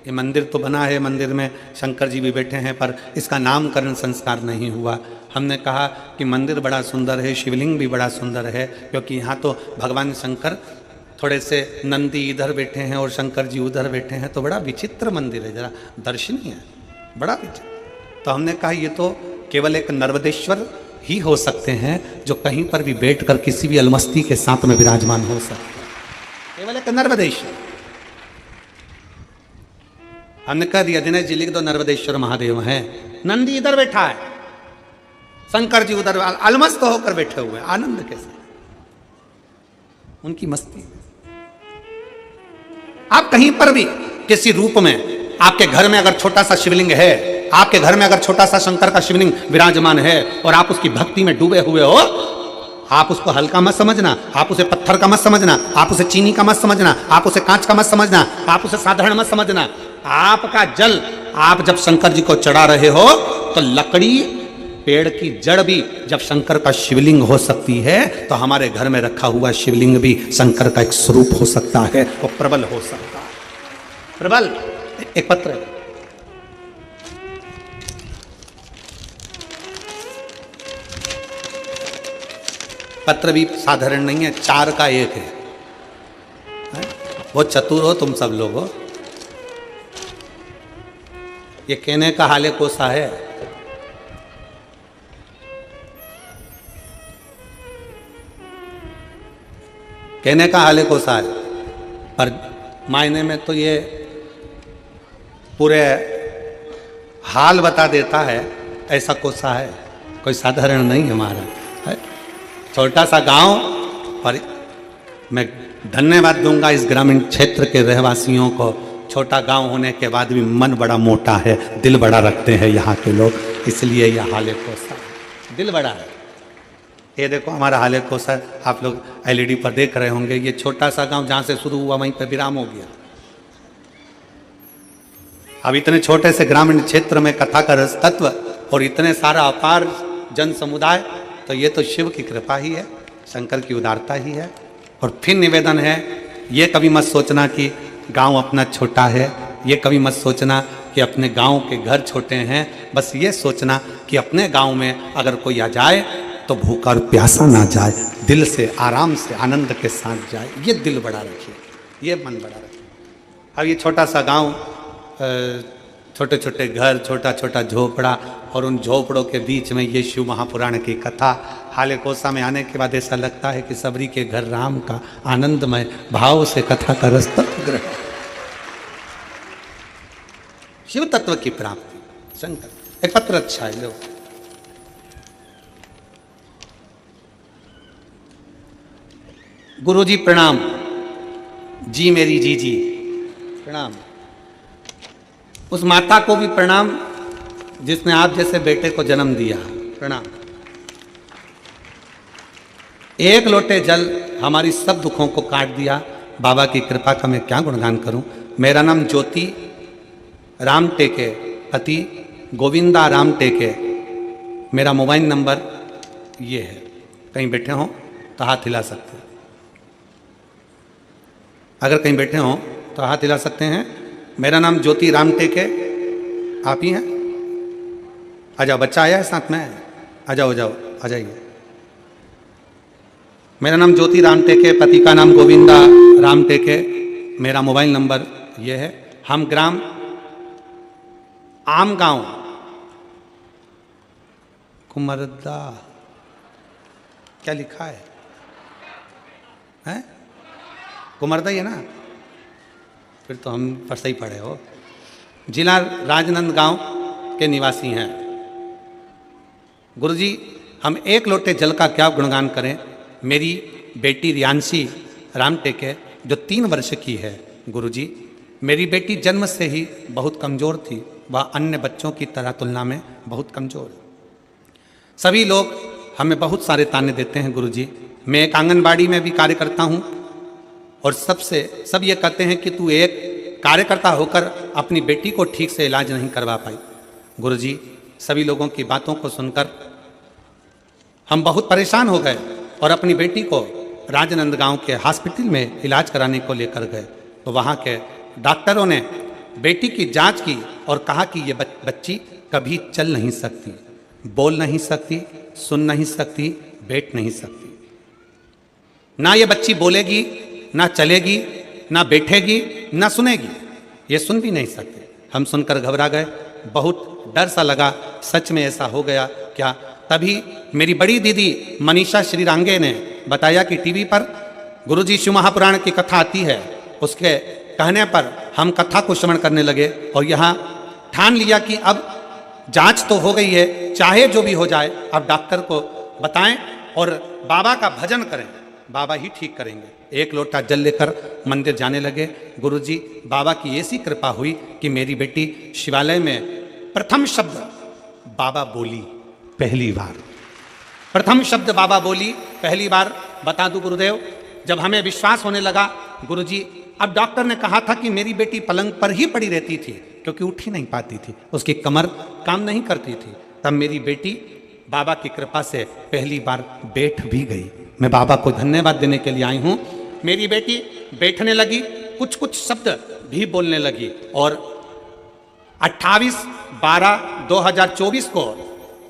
ये मंदिर तो बना है, मंदिर में शंकर जी भी बैठे हैं पर इसका नामकरण संस्कार नहीं हुआ। हमने कहा कि मंदिर बड़ा सुंदर है, शिवलिंग भी बड़ा सुंदर है, क्योंकि यहाँ तो भगवान शंकर थोड़े से नंदी इधर बैठे हैं और शंकर जी उधर बैठे हैं, तो बड़ा विचित्र मंदिर है, जरा दर्शनीय है, बड़ा विचित्र। तो हमने कहा ये तो केवल एक नर्मदेश्वर ही हो सकते हैं जो कहीं पर भी बैठकर किसी भी अलमस्ती के साथ में विराजमान हो सकते हैं, केवल एक नर्मदेश्वर। हमने कह दिया दिनेश जी लिख दो नर्मदेश्वर महादेव हैं, नंदी इधर बैठा है, शंकर जी उधर अलमस्त होकर बैठे हुए हैं आनंद के साथ, उनकी मस्ती। आप कहीं पर भी किसी रूप में, आपके घर में अगर छोटा सा शिवलिंग है, आपके घर में अगर छोटा सा शंकर का शिवलिंग विराजमान है और आप उसकी भक्ति में डूबे हुए हो, आप उसको हल्का मत समझना, आप उसे पत्थर का मत समझना, आप उसे चीनी का मत समझना, आप उसे कांच का मत समझना, आप उसे साधारण मत समझना। आपका जल आप जब शंकर जी को चढ़ा रहे हो तो लकड़ी, पेड़ की जड़ भी जब शंकर का शिवलिंग हो सकती है तो हमारे घर में रखा हुआ शिवलिंग भी शंकर का एक स्वरूप हो सकता है, वो प्रबल हो सकता है, प्रबल। एक पत्र है, पत्र भी साधारण नहीं है, 4 का 1 है। वो चतुर हो तुम सब लोग हो, ये कहने का हाले कोसा है। कहने का हाले कोसा है पर मायने में तो ये पूरे हाल बता देता है, ऐसा कोसा है, कोई साधारण नहीं हमारा है। छोटा सा गांव, पर मैं धन्यवाद दूंगा इस ग्रामीण क्षेत्र के रहवासियों को, छोटा गांव होने के बाद भी मन बड़ा मोटा है, दिल बड़ा रखते हैं यहाँ के लोग, इसलिए यह हाले कोसा है, दिल बड़ा है। ये देखो हमारा हाल को सर, आप लोग एलईडी पर देख रहे होंगे, ये छोटा सा गांव जहां से शुरू हुआ वहीं पर विराम हो गया। अब इतने छोटे से ग्रामीण क्षेत्र में कथा का रस तत्व और इतने सारा अपार जन समुदाय, तो ये तो शिव की कृपा ही है, शंकर की उदारता ही है। और फिर निवेदन है, ये कभी मत सोचना कि गांव अपना छोटा है, ये कभी मत सोचना कि अपने गांव के घर छोटे हैं। बस ये सोचना कि अपने गांव में अगर कोई आ जाए तो भूखा और प्यासा ना जाए, दिल से आराम से आनंद के साथ जाए। ये दिल बड़ा रखिए, ये मन बड़ा रखिए। अब ये छोटा सा गांव, छोटे छोटे घर, छोटा छोटा झोपड़ा, और उन झोपड़ों के बीच में ये शिव महापुराण की कथा। हाले कोसा में आने के बाद ऐसा लगता है कि सबरी के घर राम का आनंदमय भाव से कथा का रस तत्व ग्रहण, शिव तत्व की प्राप्ति। शंकर एक पत्र अच्छा है, लो। गुरु जी प्रणाम, जी मेरी जी जी प्रणाम। उस माता को भी प्रणाम जिसने आप जैसे बेटे को जन्म दिया, प्रणाम। एक लोटे जल हमारी सब दुखों को काट दिया। बाबा की कृपा का मैं क्या गुणगान करूं। मेरा नाम ज्योति राम टेके, पति गोविंदा राम टेके। मेरा मोबाइल नंबर ये है, कहीं बैठे हों तो हाथ हिला सकते हैं। अगर कहीं बैठे हों तो हाथ हिला सकते हैं। मेरा नाम ज्योति राम टेके, आप ही हैं? आ जाओ, बच्चा आया है साथ में, आ जाओ, जाओ, आ जाइए। मेरा नाम ज्योति राम टेके, पति का नाम गोविंदा राम टेके। मेरा मोबाइल नंबर ये है। हम ग्राम आम गांव कुमरदा, क्या लिखा है, हैं? कुमरदा ही है ना, फिर तो हम पर सही पढ़े हो। जिला राजनांदगांव के निवासी हैं। गुरुजी, हम एक लोटे जल का क्या गुणगान करें। मेरी बेटी रियांशी राम टेके जो 3 वर्ष की है। गुरुजी, मेरी बेटी जन्म से ही बहुत कमज़ोर थी, वह अन्य बच्चों की तरह तुलना में बहुत कमज़ोर। सभी लोग हमें बहुत सारे ताने देते हैं। गुरुजी, मैं एक आंगनबाड़ी में भी कार्य करता हूँ और सब ये कहते हैं कि तू एक कार्यकर्ता होकर अपनी बेटी को ठीक से इलाज नहीं करवा पाई। गुरुजी, सभी लोगों की बातों को सुनकर हम बहुत परेशान हो गए और अपनी बेटी को राजनांदगांव के हॉस्पिटल में इलाज कराने को लेकर गए। तो वहाँ के डॉक्टरों ने बेटी की जांच की और कहा कि ये बच्ची कभी चल नहीं सकती, बोल नहीं सकती, सुन नहीं सकती, बैठ नहीं सकती। ना ये बच्ची बोलेगी, ना चलेगी, ना बैठेगी, ना सुनेगी, ये सुन भी नहीं सकते। हम सुनकर घबरा गए, बहुत डर सा लगा, सच में ऐसा हो गया क्या। तभी मेरी बड़ी दीदी मनीषा श्रीरांगे ने बताया कि टीवी पर गुरुजी शिव महापुराण की कथा आती है। उसके कहने पर हम कथा को श्रवण करने लगे और यहाँ ठान लिया कि अब जांच तो हो गई है, चाहे जो भी हो जाए, अब डॉक्टर को बताएं और बाबा का भजन करें, बाबा ही ठीक करेंगे। एक लोटा जल लेकर मंदिर जाने लगे। गुरुजी, बाबा की ऐसी कृपा हुई कि मेरी बेटी शिवालय में प्रथम शब्द बाबा बोली, पहली बार प्रथम शब्द बाबा बोली पहली बार। बता दूं गुरुदेव, जब हमें विश्वास होने लगा, गुरुजी, अब डॉक्टर ने कहा था कि मेरी बेटी पलंग पर ही पड़ी रहती थी क्योंकि उठ ही नहीं पाती थी, उसकी कमर काम नहीं करती थी। तब मेरी बेटी बाबा की कृपा से पहली बार बैठ भी गई। मैं बाबा को धन्यवाद देने के लिए आई हूँ। मेरी बेटी बैठने लगी, कुछ कुछ शब्द भी बोलने लगी और 28/12/2024 को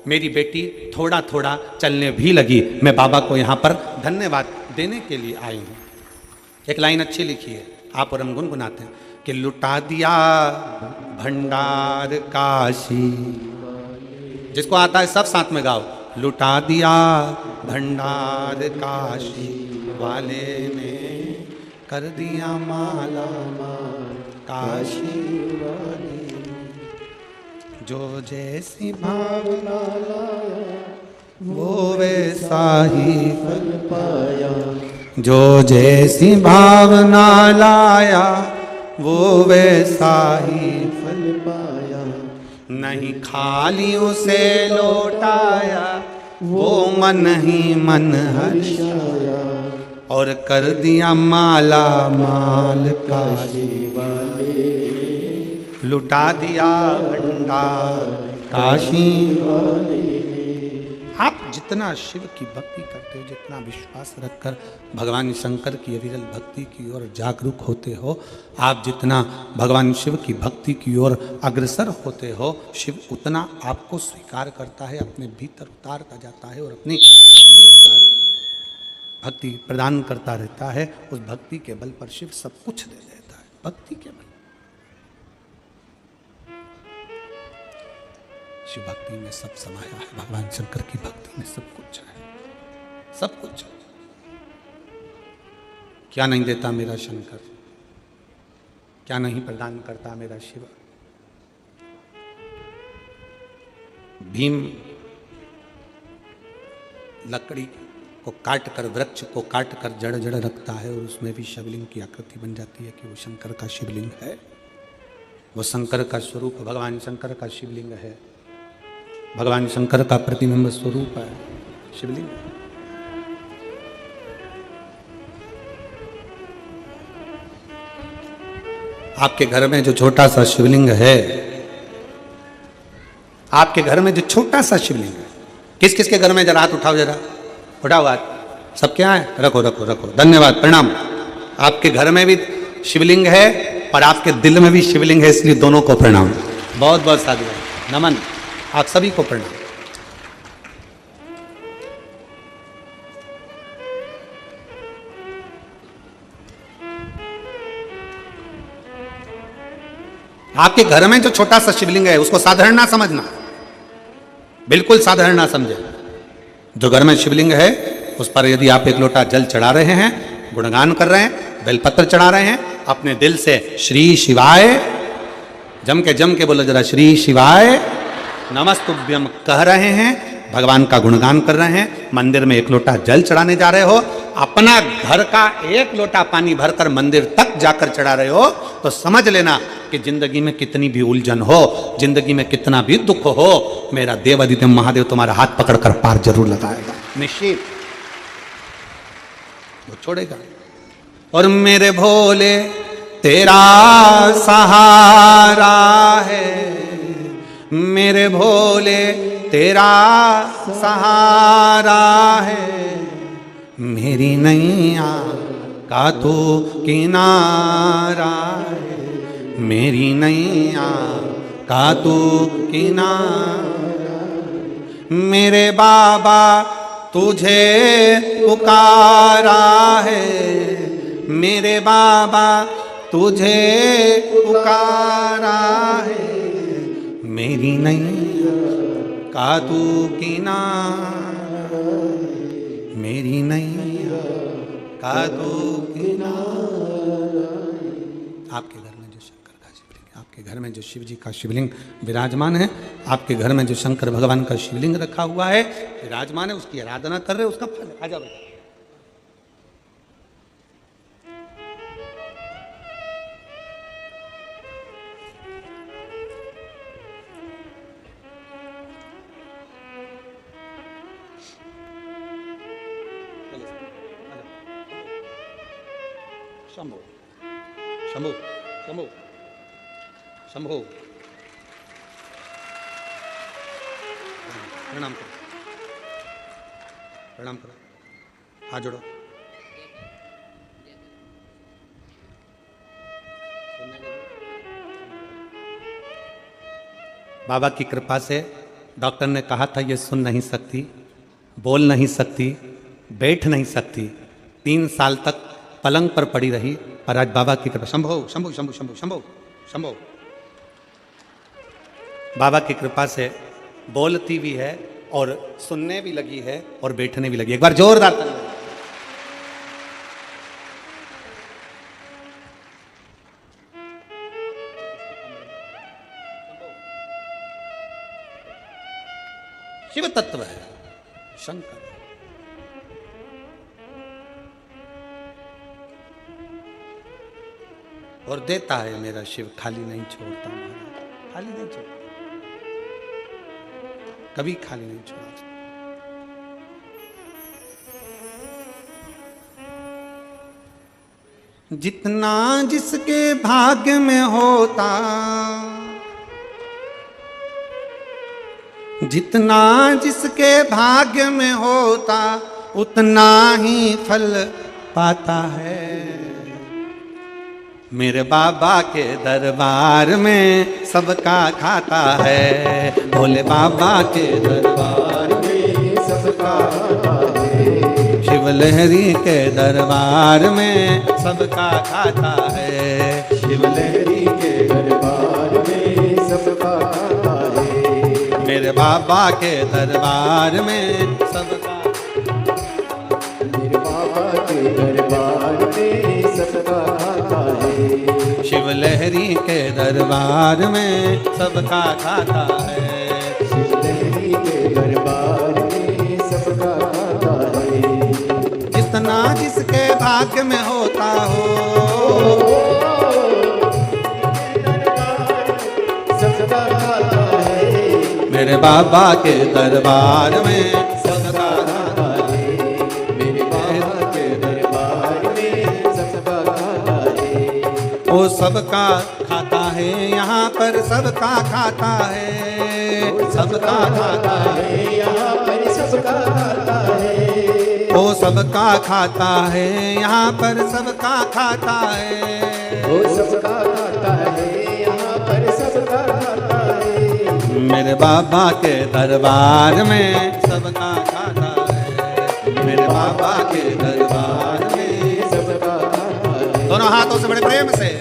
मेरी बेटी थोड़ा थोड़ा चलने भी लगी। मैं बाबा को यहाँ पर धन्यवाद देने के लिए आई हूँ। एक लाइन अच्छी लिखी है, आप और हम गुनगुनाते हैं कि लुटा दिया भंडार काशी। जिसको आता है सब साथ में गाओ। लुटा दिया भंडार काशी वाले ने, कर दिया माला काशी वाले। जो जैसी भावना वो वैसा ही फल पाया, जो जैसी भावना लाया वो वैसा ही फल पाया। नहीं खाली उसे लौटाया, वो मन ही मन हर्षाया, और कर दिया माला माल काशी वाले, लुटा दिया भंडार काशी वाले। आप जितना शिव की भक्ति करते हो, जितना विश्वास रखकर भगवान शंकर की अविरल भक्ति की ओर जागरूक होते हो, आप जितना भगवान शिव की भक्ति की ओर अग्रसर होते हो, शिव उतना आपको स्वीकार करता है, अपने भीतर उतारता जाता है और अपनी भक्ति प्रदान करता रहता है। उस भक्ति के बल पर शिव सब कुछ दे देता है, भक्ति के बल। शिव भक्ति में सब समाया है, भगवान शंकर की भक्ति में सब कुछ है, सब कुछ। क्या नहीं देता मेरा शंकर, क्या नहीं प्रदान करता मेरा शिव। भीम लकड़ी को काट कर, वृक्ष को काट कर जड़ जड़ रखता है और उसमें भी शिवलिंग की आकृति बन जाती है कि वो शंकर का शिवलिंग है, वो शंकर का स्वरूप भगवान शंकर का शिवलिंग है, भगवान शंकर का प्रतिबिंब स्वरूप है शिवलिंग। आपके घर में जो छोटा सा शिवलिंग है, आपके घर में जो छोटा सा शिवलिंग है, किस किस के घर में, जरा हाथ उठाओ, जरा उठाओ हाथ। सब क्या है? रखो रखो रखो, धन्यवाद, प्रणाम। आपके घर में भी शिवलिंग है और आपके दिल में भी शिवलिंग है, इसलिए दोनों को प्रणाम, बहुत बहुत साधुवाद, नमन, आप सभी को प्रणाम। आपके घर में जो छोटा सा शिवलिंग है उसको साधारण ना समझना, बिल्कुल साधारण ना समझे। जो घर में शिवलिंग है उस पर यदि आप एक लोटा जल चढ़ा रहे हैं, गुणगान कर रहे हैं, बेलपत्र चढ़ा रहे हैं, अपने दिल से श्री शिवाय जम के बोलो जरा, श्री शिवाय नमस्तुभ्यम कह रहे हैं, भगवान का गुणगान कर रहे हैं, मंदिर में एक लोटा जल चढ़ाने जा रहे हो, अपना घर का एक लोटा पानी भरकर मंदिर तक जाकर चढ़ा रहे हो, तो समझ लेना कि जिंदगी में कितनी भी उलझन हो, जिंदगी में कितना भी दुख हो, मेरा देव आदित्य महादेव तुम्हारा हाथ पकड़कर पार जरूर लगाएगा, निश्चित, वो छोड़ेगा। और मेरे भोले तेरा सहारा है, मेरे भोले तेरा सहारा है, मेरी नैया का तो किनारा है, मेरी नैया का तो किनारा, मेरे बाबा तुझे पुकारा है, मेरे बाबा तुझे पुकारा है, मेरी नैया का तू किनारा, मेरी नैया का तू किनारा। आपके घर में जो शंकर का शिवलिंग है, आपके घर में जो शिव जी का शिवलिंग विराजमान है, आपके घर में जो शंकर भगवान का शिवलिंग रखा हुआ है, विराजमान है, उसकी आराधना कर रहे हो, उसका फल आ जाओ बेटा। शंभो शंभो शंभो शंभो, प्रणाम करो, प्रणाम करो, हाथ जोड़ो। बाबा की कृपा से डॉक्टर ने कहा था ये सुन नहीं सकती, बोल नहीं सकती, बैठ नहीं सकती, 3 साल तक पलंग पर पड़ी रही, पर आज बाबा की कृपा, शंभो शंभो शंभो शंभो शंभो शंभो, बाबा की कृपा से बोलती भी है और सुनने भी लगी है और बैठने भी लगी। एक बार जोरदार ताली। शिव तत्व है शंकर, और देता है मेरा शिव, खाली नहीं छोड़ता महाराज, खाली नहीं छोड़ता, कभी खाली नहीं छोड़ा। जितना जिसके भाग्य में होता, जितना जिसके भाग्य में होता उतना ही फल पाता है। मेरे बाबा के दरबार में सबका खाता है, भोले बाबा के दरबार में सबका खाता है। शिव लहरी के दरबार में सबका खाता है, शिव लहरी के दरबार में सबका खाता है। मेरे बाबा के दरबार में सबका, मेरे बाबा के दरबार में सबका खाता है। शिव लहरी के दरबार में सबका खाता है, शिव लहरी के दरबार में सबका खाता है। जितना जिसके भाग्य में होता हो, सबका खाता है। मेरे बाबा के दरबार में सबका खाता है, मेरे बाबा के दरबार में सबका खाता है। वो सबका खाता है, यहाँ पर सबका खाता है, सबका खाता है, यहाँ पर सबका खाता है। वो सबका खाता है, यहाँ पर सबका खाता है, वो सबका खाता है, यहाँ पर सबका खाता है। मेरे बाबा के दरबार में सबका खाता है, मेरे बाबा के दरबार में सबका खाता है। दोनों हाथों से बड़े प्रेम से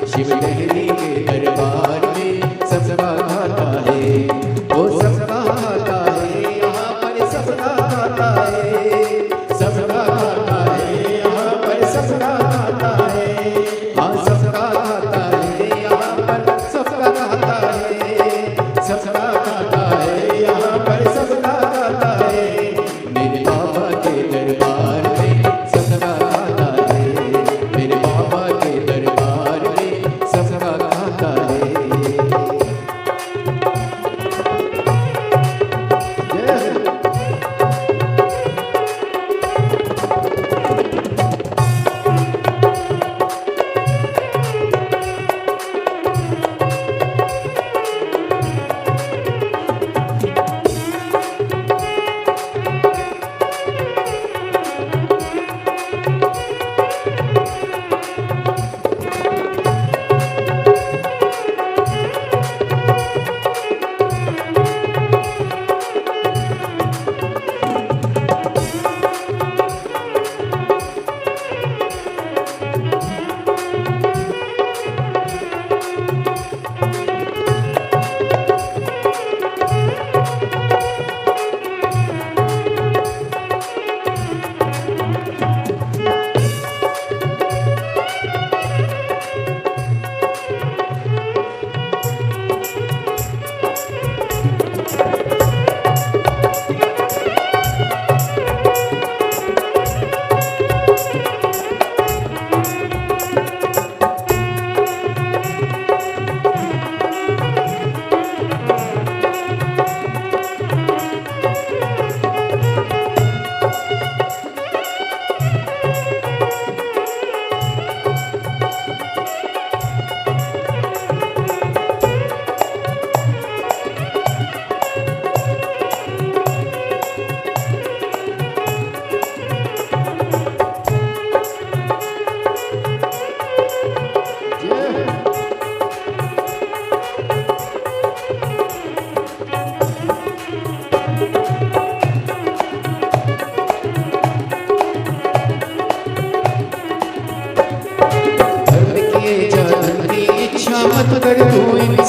शिव लहरी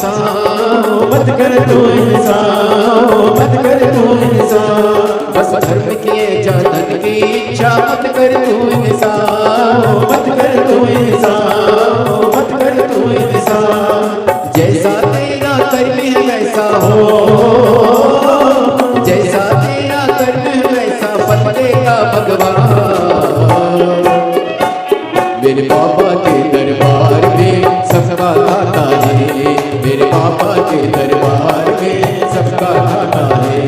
इंसान, मत कर तू इंसान, मत कर तू इंसान। बस धर्म किए जातन की इच्छा, मत कर तू इंसान, मत कर तू इंसान, मत कर तू इंसान। जैसा तेरा कर्म है वैसा हो, जैसा तेरा कर्म है वैसा फल देगा भगवान। मेरे पापा के दरबार में सबका खाता है, मेरे पापा के दरबार में सबका खाता है।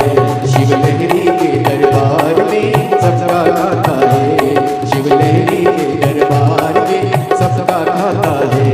शिव लहरी के दरबार में सबका खाता है, शिव लहरी के दरबार में सबका खाता है।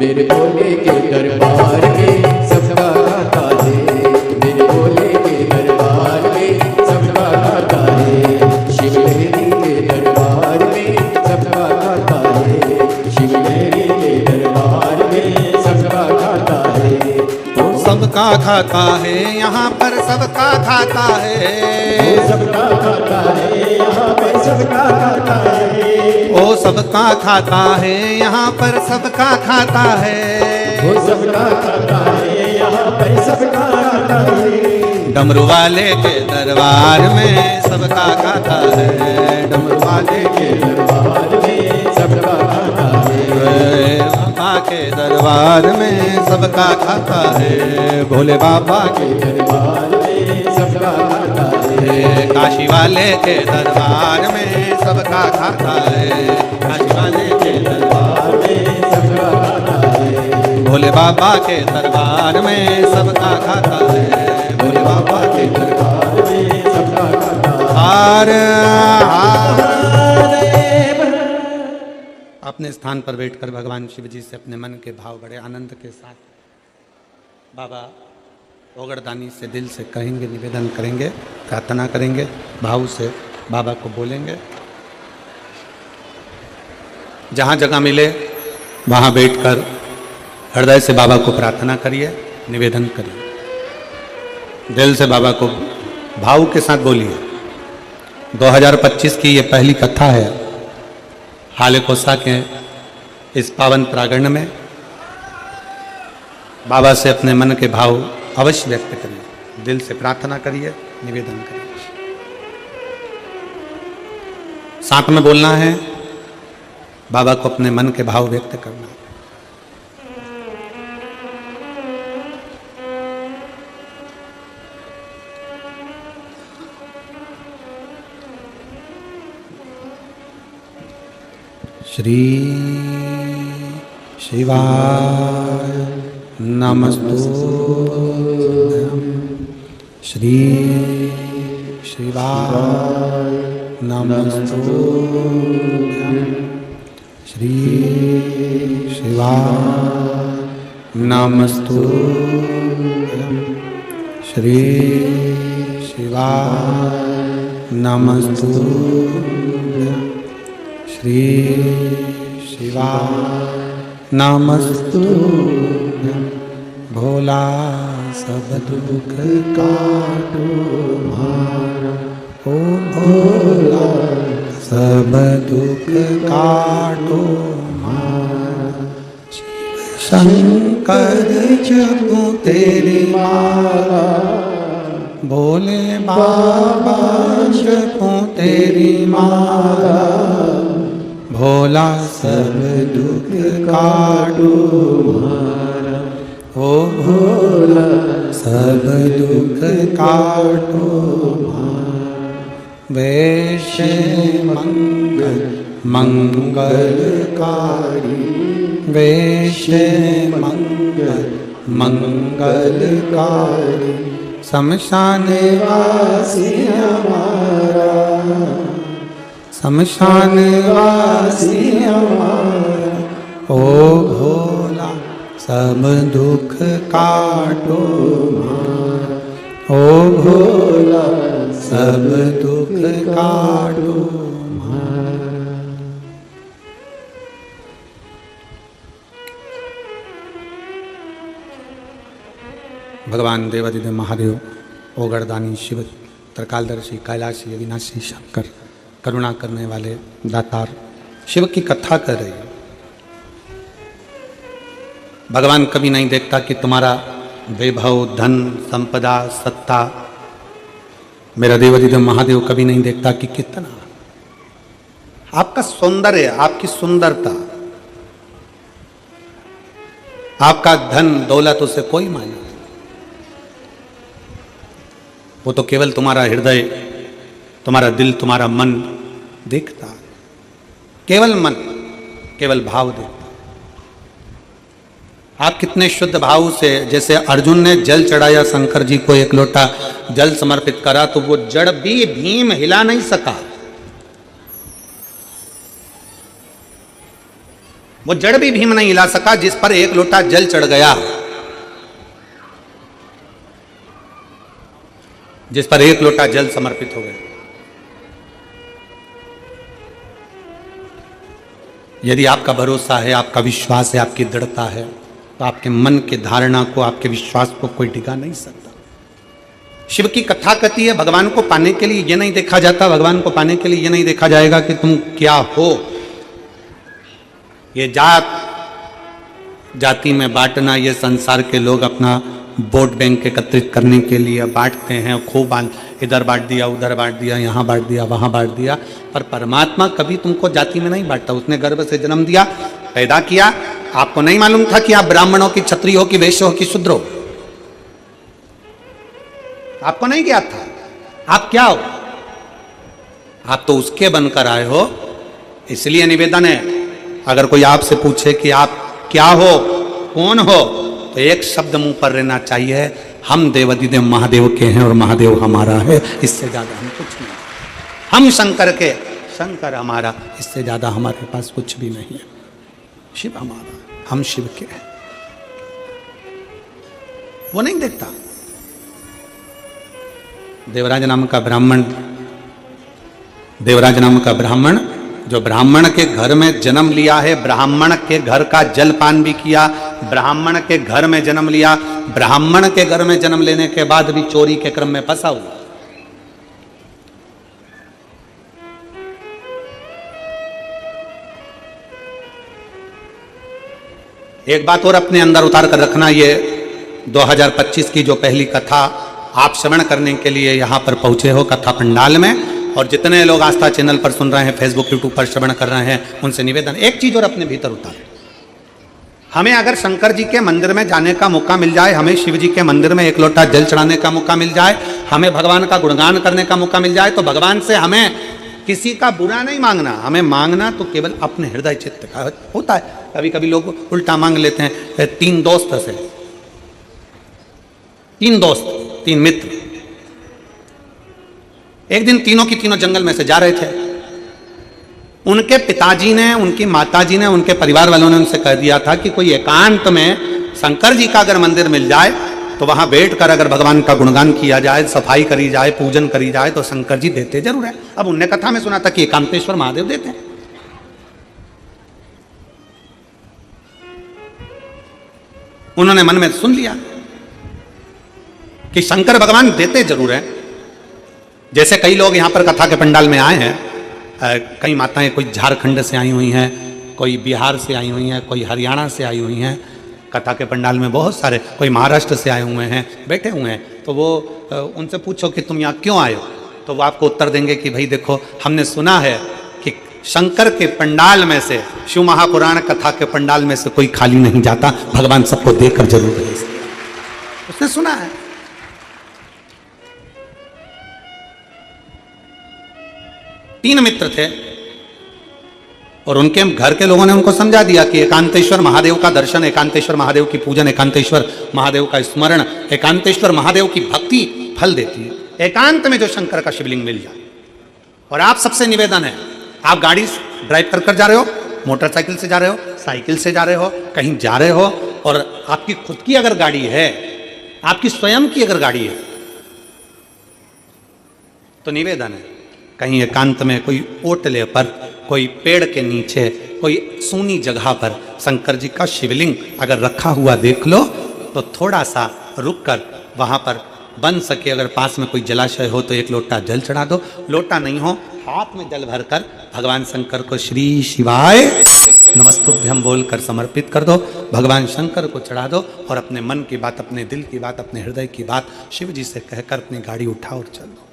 मेरे भोले के दरबार में सबका खाता है, मेरे भोले के दरबार में सबका खाता है। शिव लहरी के दरबार में सबका खाता है, शिव लहरी के दरबार में सबका खाता है। सबका खाता है यहाँ पर सबका खाता है, सबका खाता है यहाँ पे सबका खाता है। ओ सबका खाता है यहाँ पर सबका खाता है, वो सबका खाता है यहाँ पर सबका खाता है। डमरू वाले के दरबार में सबका खाता है, डमरू वाले के दरबार में सबका खाता है। बाबा के दरबार में सबका खाता है, भोले बाबा के दरबार में सबका खाता है। काशी वाले के दरबार में सबका खाता है, काशी वाले के दरबार में सबका खाता है। भोले बाबा के दरबार में सबका खाता है, भोले बाबा के दरबार में सबका खाता है। अपने स्थान पर बैठकर भगवान शिव जी से अपने मन के भाव बड़े आनंद के साथ बाबा ओगरदानी से दिल से कहेंगे, निवेदन करेंगे, प्रार्थना करेंगे, भाव से बाबा को बोलेंगे। जहाँ जगह मिले वहाँ बैठकर हृदय से बाबा को प्रार्थना करिए, निवेदन करिए, दिल से बाबा को भाव के साथ बोलिए। 2025 की ये पहली कथा है हालेकोसा के इस पावन प्रांगण में। बाबा से अपने मन के भाव अवश्य व्यक्त करिए, दिल से प्रार्थना करिए, निवेदन करिए। साथ में बोलना है, बाबा को अपने मन के भाव व्यक्त करना है। श्री शिवाय नमस्तुभ्यं श्री शिवाय नमस्तुभ्यं श्री शिवाय नमस्तुभ्यं श्री शिवाय नमस्तुभ्यं श्री शिवाय नमस्तुभ्यं भोला सब दुख काटो मारा, ओ भोला सब दुख काटो मारा। शिव शंकर जपो तेरी माला, भोले बाबा जपो तेरी माला, भोला सब दुख काटो मारा, ओ भोला सब दुख काटो मारा। वैश्य मंगल मंगलकारी, वैश्य मंगल मंगलकारी, शमशान वासी हमारा, शमशान वासी हमारा, ओ भोला सब दुख काटो मारा, ओ भोला सब दुख काटो मारा। भगवान देवादिदेव महादेव, ओगरदानी शिव, त्रिकालदर्शी, कैलाशी, अविनाशी शंकर, करुणा करने वाले दातार शिव की कथा कर रही है। भगवान कभी नहीं देखता कि तुम्हारा वैभव, धन, संपदा, सत्ता। मेरा देवादिदेव महादेव कभी नहीं देखता कि कितना आपका सौंदर्य, आपकी सुंदरता, आपका धन दौलत, उसे कोई मायने नहीं। वो तो केवल तुम्हारा हृदय, तुम्हारा दिल, तुम्हारा मन देखता, केवल मन, केवल भाव देखता। आप कितने शुद्ध भाव से, जैसे अर्जुन ने जल चढ़ाया शंकर जी को, एक लोटा जल समर्पित करा तो वो जड़ भी भीम हिला नहीं सका, वो जड़ भी भीम नहीं हिला सका जिस पर एक लोटा जल चढ़ गया, जिस पर एक लोटा जल समर्पित हो गया। यदि आपका भरोसा है, आपका विश्वास है, आपकी दृढ़ता है, तो आपके मन के धारणा को, आपके विश्वास को कोई डिगा नहीं सकता। शिव की कथा कहती है भगवान को पाने के लिए ये नहीं देखा जाता, भगवान को पाने के लिए ये नहीं देखा जाएगा कि तुम क्या हो। ये जात जाति में बांटना, ये संसार के लोग अपना वोट बैंक एकत्रित करने के लिए बांटते हैं, खूब इधर बांट दिया, उधर बांट दिया, यहाँ बांट दिया, वहाँ बांट दिया। पर परमात्मा कभी तुमको जाति में नहीं बांटता। उसने गर्भ से जन्म दिया, पैदा किया। आपको नहीं मालूम था कि आप ब्राह्मण हो कि क्षत्रिय हो कि वैश्य हो कि शूद्र हो? आपको नहीं ज्ञात था आप क्या हो। आप तो उसके बनकर आए हो। इसलिए निवेदन है, अगर कोई आपसे पूछे कि आप क्या हो, कौन हो, तो एक शब्द मुंह पर रहना चाहिए, हम देवादिदेव महादेव के हैं और महादेव हमारा है। इससे ज्यादा हम कुछ नहीं। हम शंकर के, शंकर हमारा, इससे ज्यादा हमारे पास कुछ भी नहीं है। शिव हमारा, हम शिव के हैं। वो नहीं देखता। देवराज नाम का ब्राह्मण, देवराज नाम का ब्राह्मण जो ब्राह्मण के घर में जन्म लिया है, ब्राह्मण के घर का जलपान भी किया, ब्राह्मण के घर में जन्म लिया, ब्राह्मण के घर में जन्म लेने के बाद भी चोरी के क्रम में फंसा हुआ। एक बात और अपने अंदर उतार कर रखना, ये 2025 की जो पहली कथा आप श्रवण करने के लिए यहाँ पर पहुंचे हो कथा पंडाल में, और जितने लोग आस्था चैनल पर सुन रहे हैं, फेसबुक यूट्यूब पर श्रवण कर रहे हैं, उनसे निवेदन, एक चीज और अपने भीतर उतारें। हमें अगर शंकर जी के मंदिर में जाने का मौका मिल जाए, हमें शिव जी के मंदिर में एक लोटा जल चढ़ाने का मौका मिल जाए, हमें भगवान का गुणगान करने का मौका मिल जाए, तो भगवान से हमें किसी का बुरा नहीं मांगना, हमें मांगना तो केवल अपने हृदय चित्त का होता है। कभी कभी लोग उल्टा मांग लेते हैं। 3 दोस्त थे, 3 दोस्त, 3 मित्र। एक दिन तीनों की तीनों जंगल में से जा रहे थे। उनके पिताजी ने, उनकी माताजी ने, उनके परिवार वालों ने उनसे कह दिया था कि कोई एकांत में शंकर जी का अगर मंदिर मिल जाए तो वहां बैठकर अगर भगवान का गुणगान किया जाए, सफाई करी जाए, पूजन करी जाए तो शंकर जी देते जरूर है। अब उनने कथा में सुना था कि एकांतेश्वर महादेव देते हैं। उन्होंने मन में सुन लिया कि शंकर भगवान देते जरूर हैं। जैसे कई लोग यहां पर कथा के पंडाल में आए हैं, कई माताएं कोई झारखंड से आई हुई हैं, कोई बिहार से आई हुई हैं, कोई हरियाणा से आई हुई हैं। कथा के पंडाल में बहुत सारे, कोई महाराष्ट्र से आए हुए हैं, बैठे हुए हैं। तो वो उनसे पूछो कि तुम यहाँ क्यों आए हो, तो वो आपको उत्तर देंगे कि भाई देखो, हमने सुना है कि शंकर के पंडाल में से, शिव महापुराण कथा के पंडाल में से कोई खाली नहीं जाता, भगवान सबको देकर जरूर भेजते। उसने सुना है। तीन मित्र थे और उनके घर के लोगों ने उनको समझा दिया कि एकांतेश्वर महादेव का दर्शन, एकांतेश्वर महादेव की पूजन, एकांतेश्वर महादेव का स्मरण, एकांतेश्वर महादेव की भक्ति फल देती है। एकांत में जो शंकर का शिवलिंग मिल जाए। और आप सबसे निवेदन है, आप गाड़ी ड्राइव कर जा रहे हो, मोटरसाइकिल से जा रहे हो, साइकिल से जा रहे हो, कहीं जा रहे हो, और आपकी खुद की अगर गाड़ी है, आपकी स्वयं की अगर गाड़ी है, तो निवेदन है कहीं एकांत में कोई ओटले पर, कोई पेड़ के नीचे, कोई सूनी जगह पर शंकर जी का शिवलिंग अगर रखा हुआ देख लो तो थोड़ा सा रुक कर वहां पर बन सके, अगर पास में कोई जलाशय हो तो 1 लोटा जल चढ़ा दो। लोटा नहीं हो, हाथ में जल भरकर भगवान शंकर को श्री शिवाय नमस्तुभ्यम बोलकर समर्पित कर दो, भगवान शंकर को चढ़ा दो और अपने मन की बात, अपने दिल की बात, अपने हृदय की बात शिव जी से कहकर अपनी गाड़ी उठाओ और चल दो।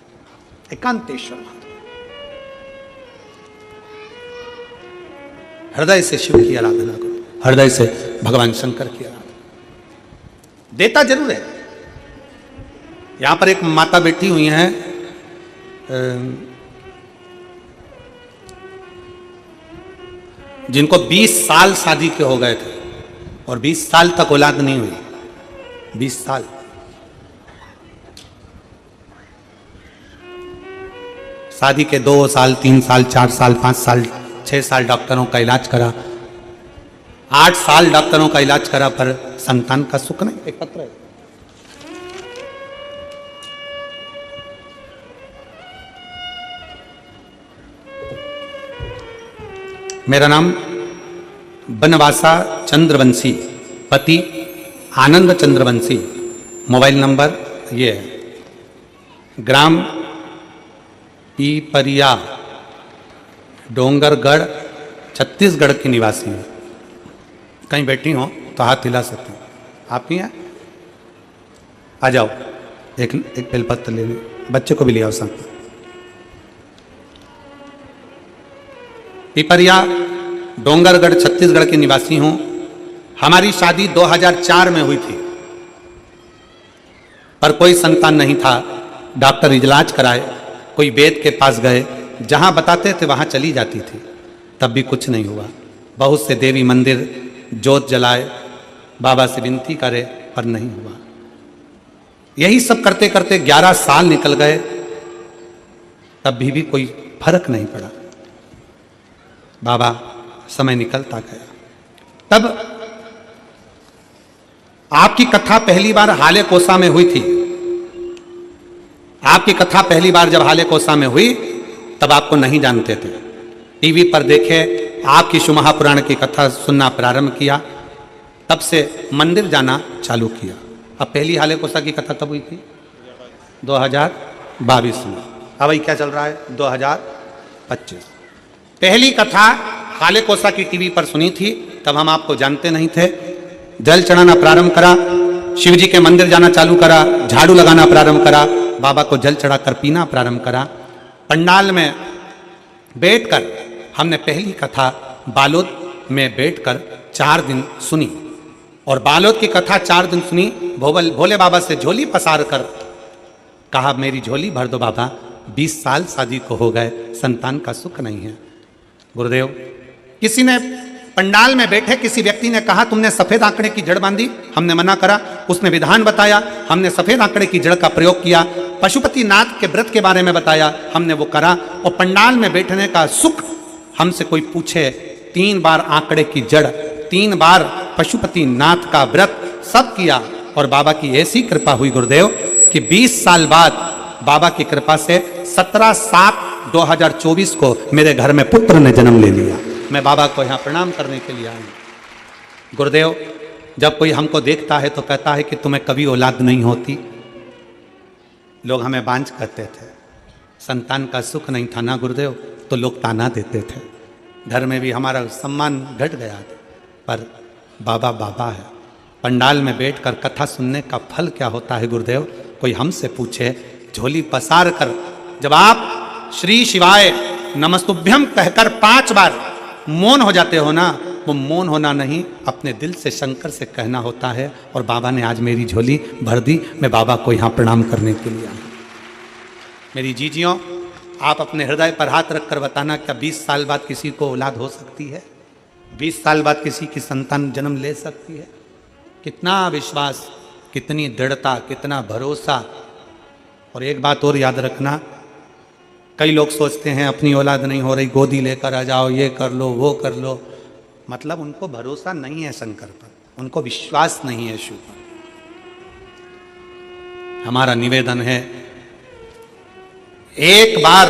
एकांतेश्वर हृदय से शिव की आराधना करो, हृदय से भगवान शंकर की आराधना। देता जरूर है। यहां पर एक माता बैठी हुई हैं, जिनको 20 साल शादी के हो गए थे और 20 साल तक औलाद नहीं हुई। 20 साल। शादी के 2 साल, 3 साल, 4 साल, 5 साल, 6 साल डॉक्टरों का इलाज करा, 8 साल डॉक्टरों का इलाज करा, पर संतान का सुख नहीं। एक पत्र है, मेरा नाम बनवासा चंद्रवंशी, पति आनंद चंद्रवंशी, मोबाइल नंबर ये है, ग्राम पीपरिया, डोंगरगढ़, छत्तीसगढ़ की निवासी हूँ। कहीं बैठी हो तो हाथ हिला सकते हैं। आप ही हैं? आ जाओ, एक बेलपत्र ले लो, बच्चे को भी ले आओ साथ। पिपरिया, डोंगरगढ़, छत्तीसगढ़ की निवासी हूँ। हमारी शादी 2004 में हुई थी, पर कोई संतान नहीं था। डॉक्टर इजलाज कराए, कोई वेद के पास गए, जहाँ बताते थे वहाँ चली जाती थी, तब भी कुछ नहीं हुआ। बहुत से देवी मंदिर जोत जलाए, बाबा से विनती करे, पर नहीं हुआ। यही सब करते करते 11 साल निकल गए, तब भी कोई फर्क नहीं पड़ा। बाबा समय निकलता गया। तब आपकी कथा पहली बार हाले कोसा में हुई थी। आपकी कथा पहली बार जब हाले कोसा में हुई तब आपको नहीं जानते थे। टीवी पर देखे, आपकी शिव महापुराण की कथा सुनना प्रारंभ किया, तब से मंदिर जाना चालू किया। अब पहली हाले कोसा की कथा कब हुई थी? 2022 में। अब क्या चल रहा है? 2025। पहली कथा हाले कोसा की टीवी पर सुनी थी, तब हम आपको जानते नहीं थे। जल चढ़ाना प्रारंभ करा, शिव जी के मंदिर जाना चालू करा, झाड़ू लगाना प्रारंभ करा, बाबा को जल चढ़ाकर पीना प्रारंभ करा। पंडाल में बैठकर हमने पहली कथा बालोद में बैठकर 4 दिन सुनी, और बालोद की कथा 4 दिन सुनी। भोले बाबा से झोली पसार कर कहा, मेरी झोली भर दो बाबा, 20 साल शादी को हो गए, संतान का सुख नहीं है। गुरुदेव, किसी ने पंडाल में बैठे किसी व्यक्ति ने कहा तुमने सफेद आंकड़े की जड़ बांधी, हमने मना करा। उसने विधान बताया, हमने सफेद आंकड़े की जड़ का प्रयोग किया। पशुपति नाथ के व्रत के बारे में बताया, हमने वो करा। और पंडाल में बैठने का सुख हमसे कोई पूछे, 3 बार आंकड़े की जड़, 3 बार पशुपति नाथ का व्रत, सब किया। और बाबा की ऐसी कृपा हुई गुरुदेव कि 20 साल बाद बाबा की कृपा से 17/7/2024 को मेरे घर में पुत्र ने जन्म ले लिया। मैं बाबा को यहाँ प्रणाम करने के लिए आया हूँ। गुरुदेव, जब कोई हमको देखता है तो कहता है कि तुम्हें कभी औलाद नहीं होती। लोग हमें बांझ कहते थे, संतान का सुख नहीं था ना गुरुदेव, तो लोग ताना देते थे। घर में भी हमारा सम्मान घट गया था। पर बाबा बाबा है। पंडाल में बैठकर कथा सुनने का फल क्या होता है गुरुदेव? कोई हमसे पूछे, झोली पसार कर जब आप श्री शिवाय नमस्तुभ्यम कहकर 5 बार मौन हो जाते हो ना, वो मौन होना नहीं, अपने दिल से शंकर से कहना होता है। और बाबा ने आज मेरी झोली भर दी। मैं बाबा को यहाँ प्रणाम करने के लिए आया। मेरी जीजियों, आप अपने हृदय पर हाथ रखकर बताना, क्या 20 साल बाद किसी को औलाद हो सकती है? 20 साल बाद किसी की संतान जन्म ले सकती है? कितना विश्वास, कितनी दृढ़ता, कितना भरोसा। और एक बात और याद रखना, कई लोग सोचते हैं अपनी औलाद नहीं हो रही, गोदी लेकर आ जाओ, ये कर लो, वो कर लो। मतलब उनको भरोसा नहीं है शंकर पर, उनको विश्वास नहीं है शिव पर। हमारा निवेदन है, एक बार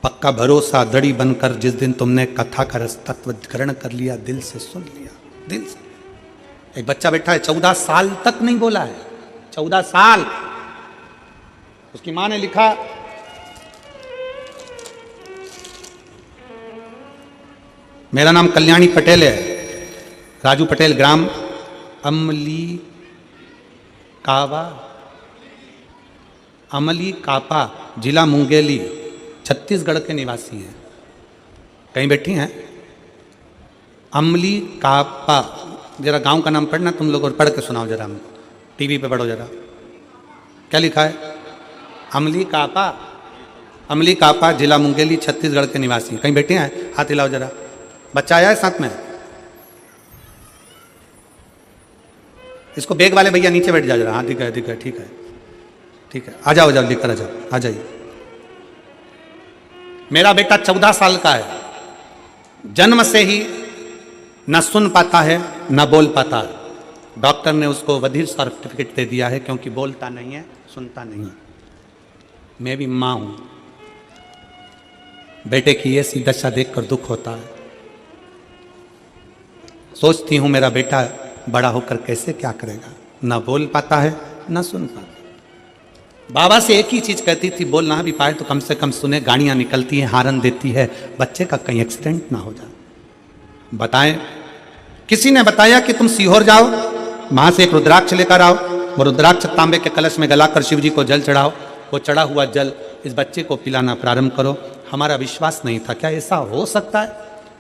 पक्का भरोसा दड़ी बनकर, जिस दिन तुमने कथा का रस तत्व ग्रहण कर लिया, दिल से सुन लिया, दिल से। एक बच्चा बैठा है, 14 साल तक नहीं बोला है, 14 साल। उसकी मां ने लिखा, मेरा नाम कल्याणी पटेल है, राजू पटेल, ग्राम अमली कापा, जिला मुंगेली, छत्तीसगढ़ के निवासी हैं। कहीं बैठी हैं? अमली कापा, जरा गांव का नाम पढ़ना तुम लोग, और पढ़ के सुनाओ जरा, हमको टीवी पे पढ़ो जरा, क्या लिखा है? अमली कापा, जिला मुंगेली, छत्तीसगढ़ के निवासी। कहीं बैठे हैं? हाथ हिलाओ जरा। बच्चा आया है साथ में? इसको बैग वाले भैया नीचे बैठ जाओ जरा। हाँ, दिखा है, ठीक है, ठीक है, आ जाओ, लेकर आ जाओ, आ जाइए। मेरा बेटा 14 साल का है, जन्म से ही न सुन पाता है न बोल पाता है। डॉक्टर ने उसको बधिर सर्टिफिकेट दे दिया है, क्योंकि बोलता नहीं है, सुनता नहीं है। मैं भी मां हूं, बेटे की ऐसी दशा देखकर दुख होता है। सोचती हूं मेरा बेटा बड़ा होकर कैसे क्या करेगा, ना बोल पाता है ना सुन पाता। बाबा से एक ही चीज कहती थी, बोल ना भी पाए तो कम से कम सुने। गाड़ियां निकलती हैं, हारन देती है, बच्चे का कहीं एक्सीडेंट ना हो जाए। बताएं, किसी ने बताया कि तुम सीहोर जाओ, वहां से एक रुद्राक्ष लेकर आओ, वो रुद्राक्ष तांबे के कलश में गलाकर शिव जी को जल चढ़ाओ, वो चढ़ा हुआ जल इस बच्चे को पिलाना प्रारंभ करो। हमारा विश्वास नहीं था, क्या ऐसा हो सकता है?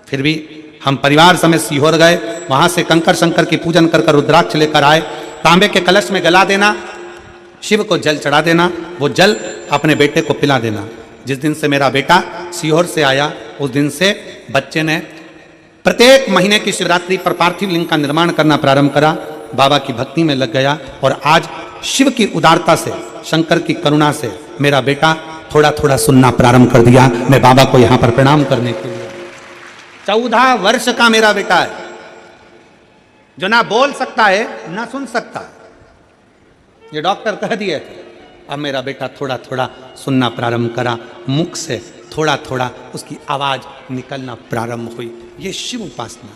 फिर भी हम परिवार समेत सीहोर गए, वहां से कंकर शंकर की पूजन कर रुद्राक्ष लेकर आए। तांबे के कलश में गला देना, शिव को जल चढ़ा देना, वो जल अपने बेटे को पिला देना। जिस दिन से मेरा बेटा सीहोर से आया, उस दिन से बच्चे ने प्रत्येक महीने की शिवरात्रि पर पार्थिव लिंग का निर्माण करना प्रारंभ करा, बाबा की भक्ति में लग गया। और आज शिव की उदारता से, शंकर की करुणा से मेरा बेटा थोड़ा थोड़ा सुनना प्रारंभ कर दिया। मैं बाबा को यहां पर प्रणाम करने के लिए, 14 वर्ष का मेरा बेटा है, जो ना बोल सकता है ना सुन सकता है, ये डॉक्टर कह दिए थे। अब मेरा बेटा थोड़ा थोड़ा सुनना प्रारंभ करा, मुख से थोड़ा थोड़ा उसकी आवाज निकलना प्रारंभ हुई। ये शिव उपासना।